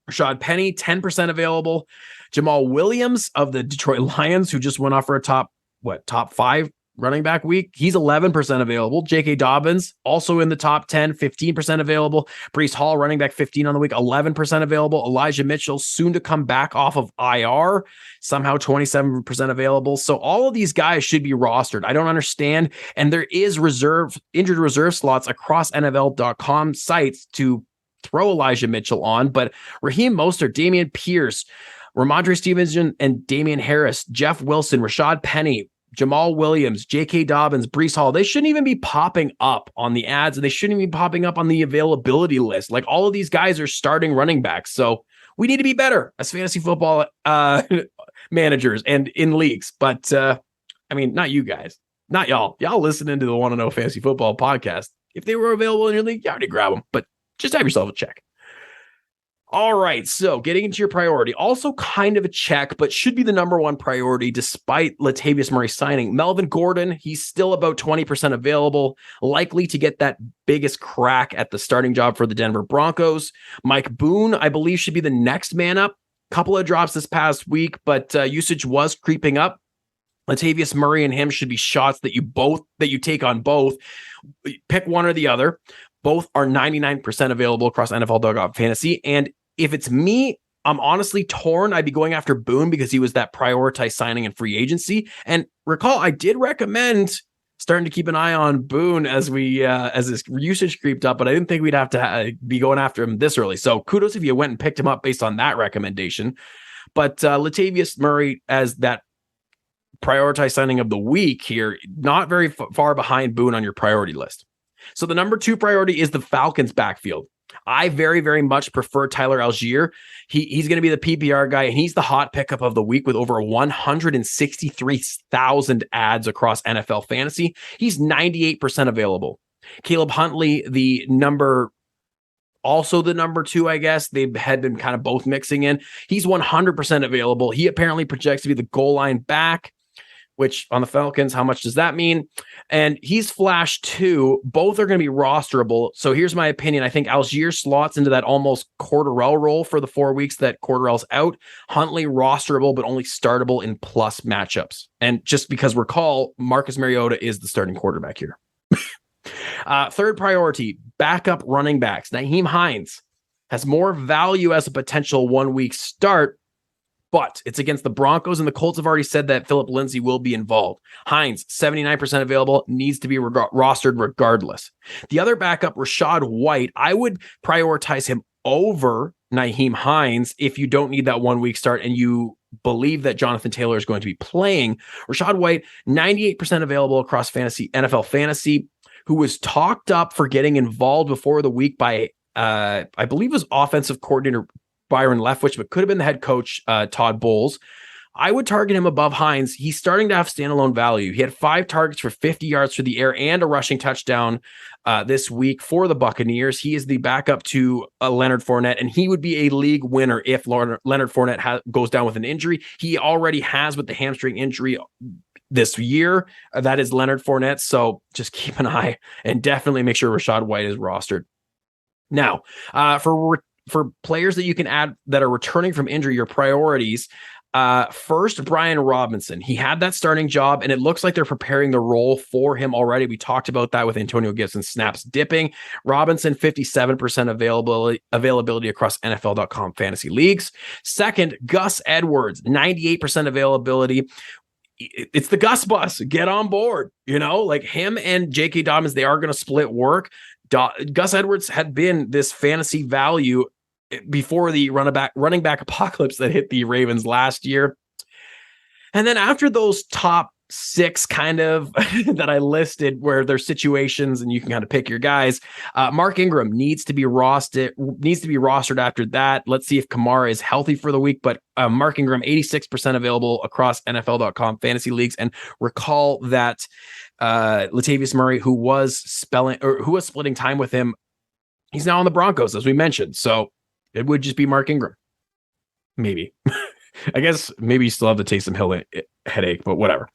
Rashad Penny, 10% available. Jamal Williams of the Detroit Lions, who just went off for a top 5 running back week. He's 11% available. J.K. Dobbins also in the top 10, 15% available. Breece Hall, running back 15 on the week, 11% available. Elijah Mitchell, soon to come back off of IR, somehow 27% available. So all of these guys should be rostered. I don't understand. And there is injured reserve slots across NFL.com sites to throw Elijah Mitchell on, but Raheem Mostert, Dameon Pierce, Ramondre Stevenson and Damian Harris, Jeff Wilson, Rashad Penny, Jamal Williams, J.K. Dobbins, Breece Hall, they shouldn't even be popping up on the ads, and they shouldn't even be popping up on the availability list. Like, all of these guys are starting running backs. So we need to be better as fantasy football managers and in leagues. But I mean, not you guys, not y'all. Y'all listening to the Want to Know Fantasy Football podcast. If they were available in your league, you already grab them. But just have yourself a check. All right, so getting into your priority, also kind of a check, but should be the number one priority despite Latavius Murray signing. Melvin Gordon, he's still about 20% available, likely to get that biggest crack at the starting job for the Denver Broncos. Mike Boone, I believe, should be the next man up. Couple of drops this past week, but usage was creeping up. Latavius Murray and him should be shots that you take on both. Pick one or the other. Both are 99% available across NFL.com fantasy. And if it's me, I'm honestly torn. I'd be going after Boone because he was that prioritized signing in free agency. And recall, I did recommend starting to keep an eye on Boone as his usage creeped up, but I didn't think we'd have to be going after him this early. So kudos if you went and picked him up based on that recommendation. But Latavius Murray as that prioritized signing of the week here, not very far behind Boone on your priority list. So the number two priority is the Falcons backfield. I very, very much prefer Tyler Algier. He's going to be the PPR guy, and he's the hot pickup of the week with over 163,000 ads across NFL fantasy. He's 98% available. Caleb Huntley, also the number two, I guess. They had been kind of both mixing in. He's 100% available. He apparently projects to be the goal line back, which on the Falcons, how much does that mean? And he's flashed too. Both are going to be rosterable. So here's my opinion. I think Algier slots into that almost Cordarrelle role for the 4 weeks that Cordarrelle's out. Huntley rosterable, but only startable in plus matchups. And just because recall, Marcus Mariota is the starting quarterback here. Third priority, backup running backs. Nyheim Hines has more value as a potential 1 week start, but it's against the Broncos, and the Colts have already said that Phillip Lindsay will be involved. Hines, 79% available, needs to be rostered regardless. The other backup, Rachaad White, I would prioritize him over Nyheim Hines if you don't need that 1 week start and you believe that Jonathan Taylor is going to be playing. Rachaad White, 98% available across fantasy, NFL fantasy, who was talked up for getting involved before the week by, I believe it was offensive coordinator Byron Leftwich, but could have been the head coach, Todd Bowles. I would target him above Hines. He's starting to have standalone value. He had 5 targets for 50 yards through the air and a rushing touchdown this week for the Buccaneers. He is the backup to Leonard Fournette, and he would be a league winner if Leonard Fournette goes down with an injury. He already has with the hamstring injury this year. That is Leonard Fournette. So just keep an eye and definitely make sure Rachaad White is rostered. Now, for players that you can add that are returning from injury, your priorities. First, Brian Robinson. He had that starting job, and it looks like they're preparing the role for him already. We talked about that with Antonio Gibson snaps dipping. Robinson, 57% availability across NFL.com fantasy leagues. Second, Gus Edwards, 98% availability. It's the Gus bus. Get on board. Like him and J.K. Dobbins, they are going to split work. Gus Edwards had been this fantasy value before the running back apocalypse that hit the Ravens last year. And then after those top 6 kind of that I listed where there's situations and you can kind of pick your guys, Mark Ingram needs to be rostered after that. Let's see if Kamara is healthy for the week, but Mark Ingram, 86% available across NFL.com fantasy leagues. And recall that Latavius Murray, who was splitting time with him, he's now on the Broncos, as we mentioned. So it would just be Mark Ingram. Maybe. I guess maybe you still have the Taysom Hill headache, but whatever.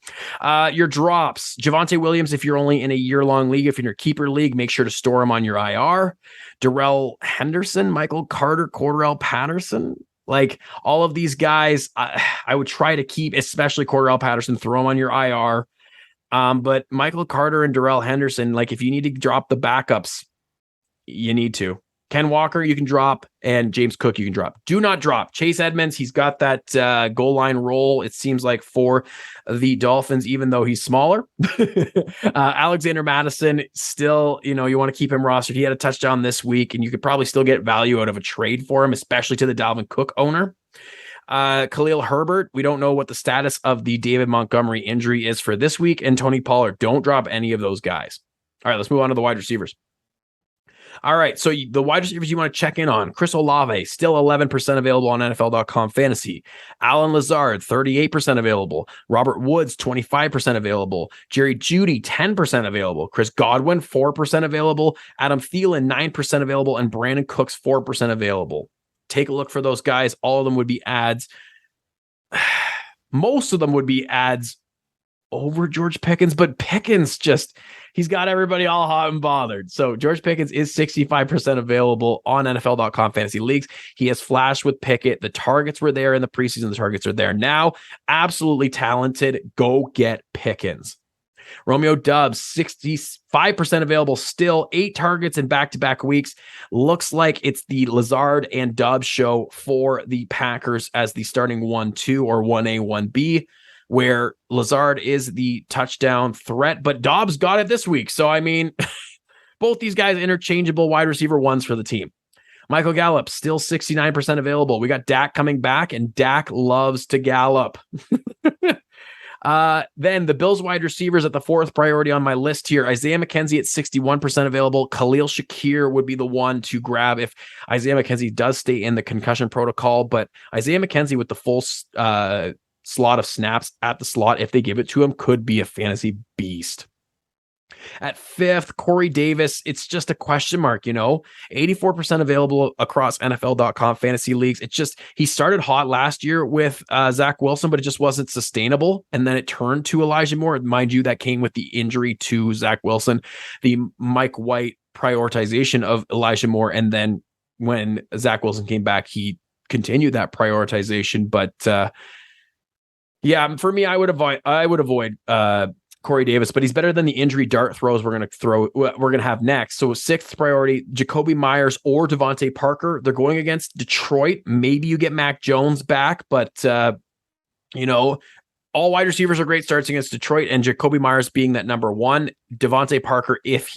Your drops. Javonte Williams, if you're only in a year-long league, if you're in your keeper league, make sure to store him on your IR. Darrell Henderson, Michael Carter, Cordarrelle Patterson. Like all of these guys, I would try to keep, especially Cordarrelle Patterson, throw him on your IR. But Michael Carter and Darrell Henderson, like if you need to drop the backups, you need to. Ken Walker, you can drop, and James Cook, you can drop. Do not drop Chase Edmonds. He's got that goal line role, it seems like, for the Dolphins, even though he's smaller. Alexander Madison, still, you want to keep him rostered. He had a touchdown this week, and you could probably still get value out of a trade for him, especially to the Dalvin Cook owner. Khalil Herbert, we don't know what the status of the David Montgomery injury is for this week, and Tony Pollard. Don't drop any of those guys. All right, let's move on to the wide receivers. All right, so the wide receivers you want to check in on: Chris Olave, still 11% available on NFL.com fantasy. Alan Lazard, 38% available. Robert Woods, 25% available. Jerry Jeudy, 10% available. Chris Godwin, 4% available. Adam Thielen, 9% available. And Brandon Cooks, 4% available. Take a look for those guys. All of them would be ads. Most of them would be ads over George Pickens, but Pickens he's got everybody all hot and bothered. So George Pickens is 65% available on NFL.com fantasy leagues. He has flashed with Pickett. The targets were there in the preseason. The targets are there now. Absolutely talented. Go get Pickens. Romeo Doubs, 65% available still, 8 targets in back-to-back weeks. Looks like it's the Lazard and Doubs show for the Packers as the starting 1-2 or 1A, 1B, where Lazard is the touchdown threat, but Dobbs got it this week. So, I mean, both these guys interchangeable wide receiver ones for the team. Michael Gallup, still 69% available. We got Dak coming back, and Dak loves to gallop. Then the Bills wide receivers at the 4th priority on my list here. Isaiah McKenzie at 61% available. Khalil Shakir would be the one to grab if Isaiah McKenzie does stay in the concussion protocol, but Isaiah McKenzie with the full slot of snaps at the slot, if they give it to him, could be a fantasy beast. At 5th, Corey Davis, it's just a question mark, 84% available across NFL.com fantasy leagues. He started hot last year with Zach Wilson, but it just wasn't sustainable. And then it turned to Elijah Moore. Mind you, that came with the injury to Zach Wilson, the Mike White prioritization of Elijah Moore. And then when Zach Wilson came back, he continued that prioritization. But yeah, for me, I would avoid Corey Davis, but he's better than the injury dart throws we're going to have next. So 6th priority, Jacoby Myers or Devontae Parker. They're going against Detroit. Maybe you get Mac Jones back, but all wide receivers are great starts against Detroit, and Jacoby Myers being that number 1. Devontae Parker if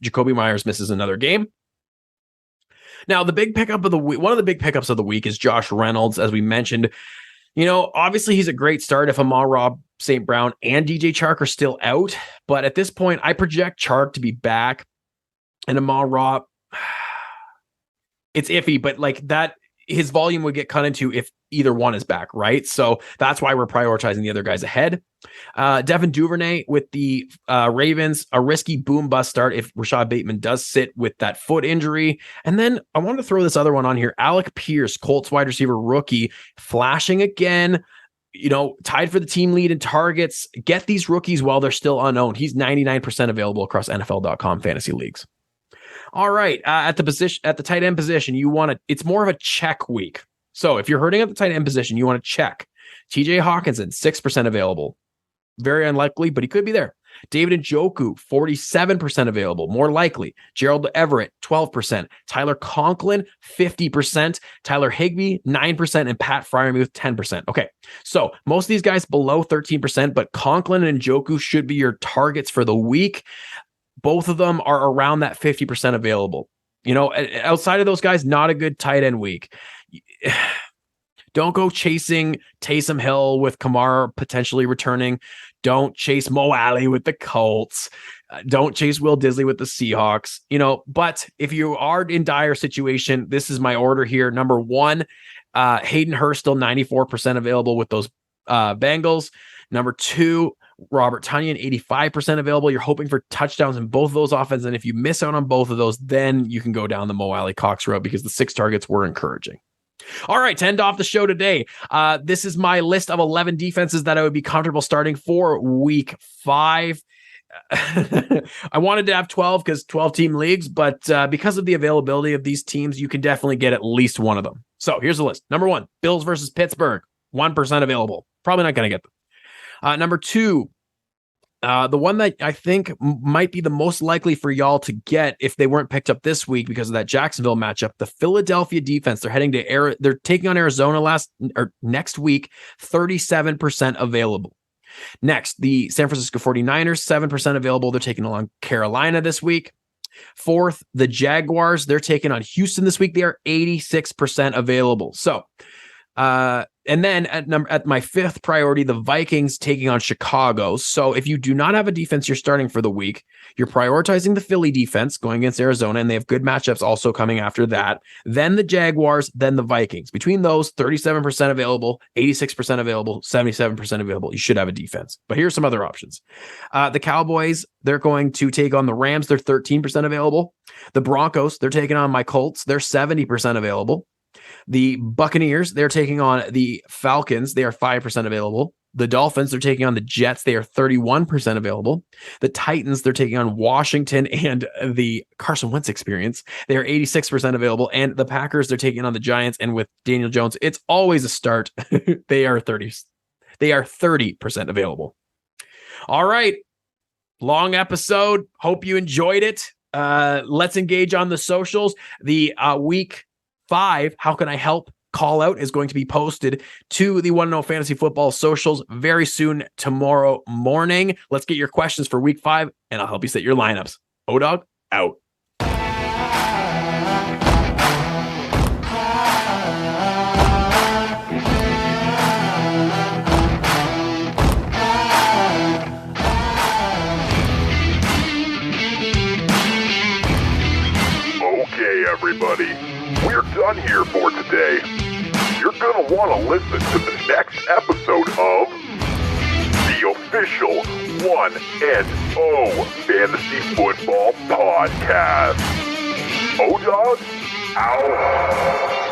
Jacoby Myers misses another game. Now, the big pickup of the week, one of the big pickups of the week is Josh Reynolds, as we mentioned. Obviously he's a great start if Amon-Ra St. Brown and DJ Chark are still out. But at this point, I project Chark to be back, and Amon-Ra, it's iffy, but like that, his volume would get cut into if either one is back, right? So that's why we're prioritizing the other guys ahead. Devin Duvernay with the Ravens, a risky boom bust start if Rashad Bateman does sit with that foot injury. And then I wanted to throw this other one on here. Alec Pierce, Colts wide receiver rookie, flashing again, tied for the team lead in targets. Get these rookies while they're still unowned. He's 99% available across NFL.com fantasy leagues. All right. At the tight end position, it's more of a check week. So if you're hurting at the tight end position, you want to check. TJ Hawkinson, 6% available. Very unlikely, but he could be there. David Njoku, 47% available, more likely. Gerald Everett, 12%. Tyler Conklin, 50%. Tyler Higbee, 9%. And Pat Freiermuth, 10%. Okay, so most of these guys below 13%, but Conklin and Njoku should be your targets for the week. Both of them are around that 50% available. Outside of those guys, not a good tight end week. Don't go chasing Taysom Hill with Kamara potentially returning. Don't chase Mo Alley with the Colts. Don't chase Will Disley with the Seahawks. But if you are in dire situation, this is my order here. Number 1, Hayden Hurst, still 94% available with those Bengals. Number 2, Robert Tonyan, 85% available. You're hoping for touchdowns in both of those offenses. And if you miss out on both of those, then you can go down the Mo Alley Cox route because the 6 targets were encouraging. All right, to end off the show today, this is my list of 11 defenses that I would be comfortable starting for week 5. I wanted to have 12 because 12-team leagues, but because of the availability of these teams, you can definitely get at least one of them. So here's the list. Number 1, Bills versus Pittsburgh, 1% available. Probably not going to get them. Number 2, The one that I think might be the most likely for y'all to get if they weren't picked up this week because of that Jacksonville matchup, the Philadelphia defense. They're taking on Arizona next week, 37% available. Next, the San Francisco 49ers, 7% available. They're taking along Carolina this week. Fourth, the Jaguars, they're taking on Houston this week. They are 86% available. So, and then at my fifth priority, the Vikings taking on Chicago. So if you do not have a defense you're starting for the week, you're prioritizing the Philly defense going against Arizona, and they have good matchups also coming after that. Then the Jaguars, then the Vikings. Between those, 37% available, 86% available, 77% available. You should have a defense. But here's some other options. The Cowboys, they're going to take on the Rams. They're 13% available. The Broncos, they're taking on my Colts. They're 70% available. The Buccaneers, they're taking on the Falcons. They are 5% available. The Dolphins, they're taking on the Jets. They are 31% available. The Titans, they're taking on Washington and the Carson Wentz experience. They are 86% available. And the Packers, they're taking on the Giants. And with Daniel Jones, it's always a start. They are 30% available. All right. Long episode. Hope you enjoyed it. Let's engage on the socials. The week 5, how can I help? Call out is going to be posted to the 1-0 Fantasy Football socials very soon tomorrow morning. Let's get your questions for week 5, and I'll help you set your lineups. O-Dog, out. Okay, everybody. We're done here for today. You're going to want to listen to the next episode of the official 1-0 Fantasy Football Podcast. O-Dog, out.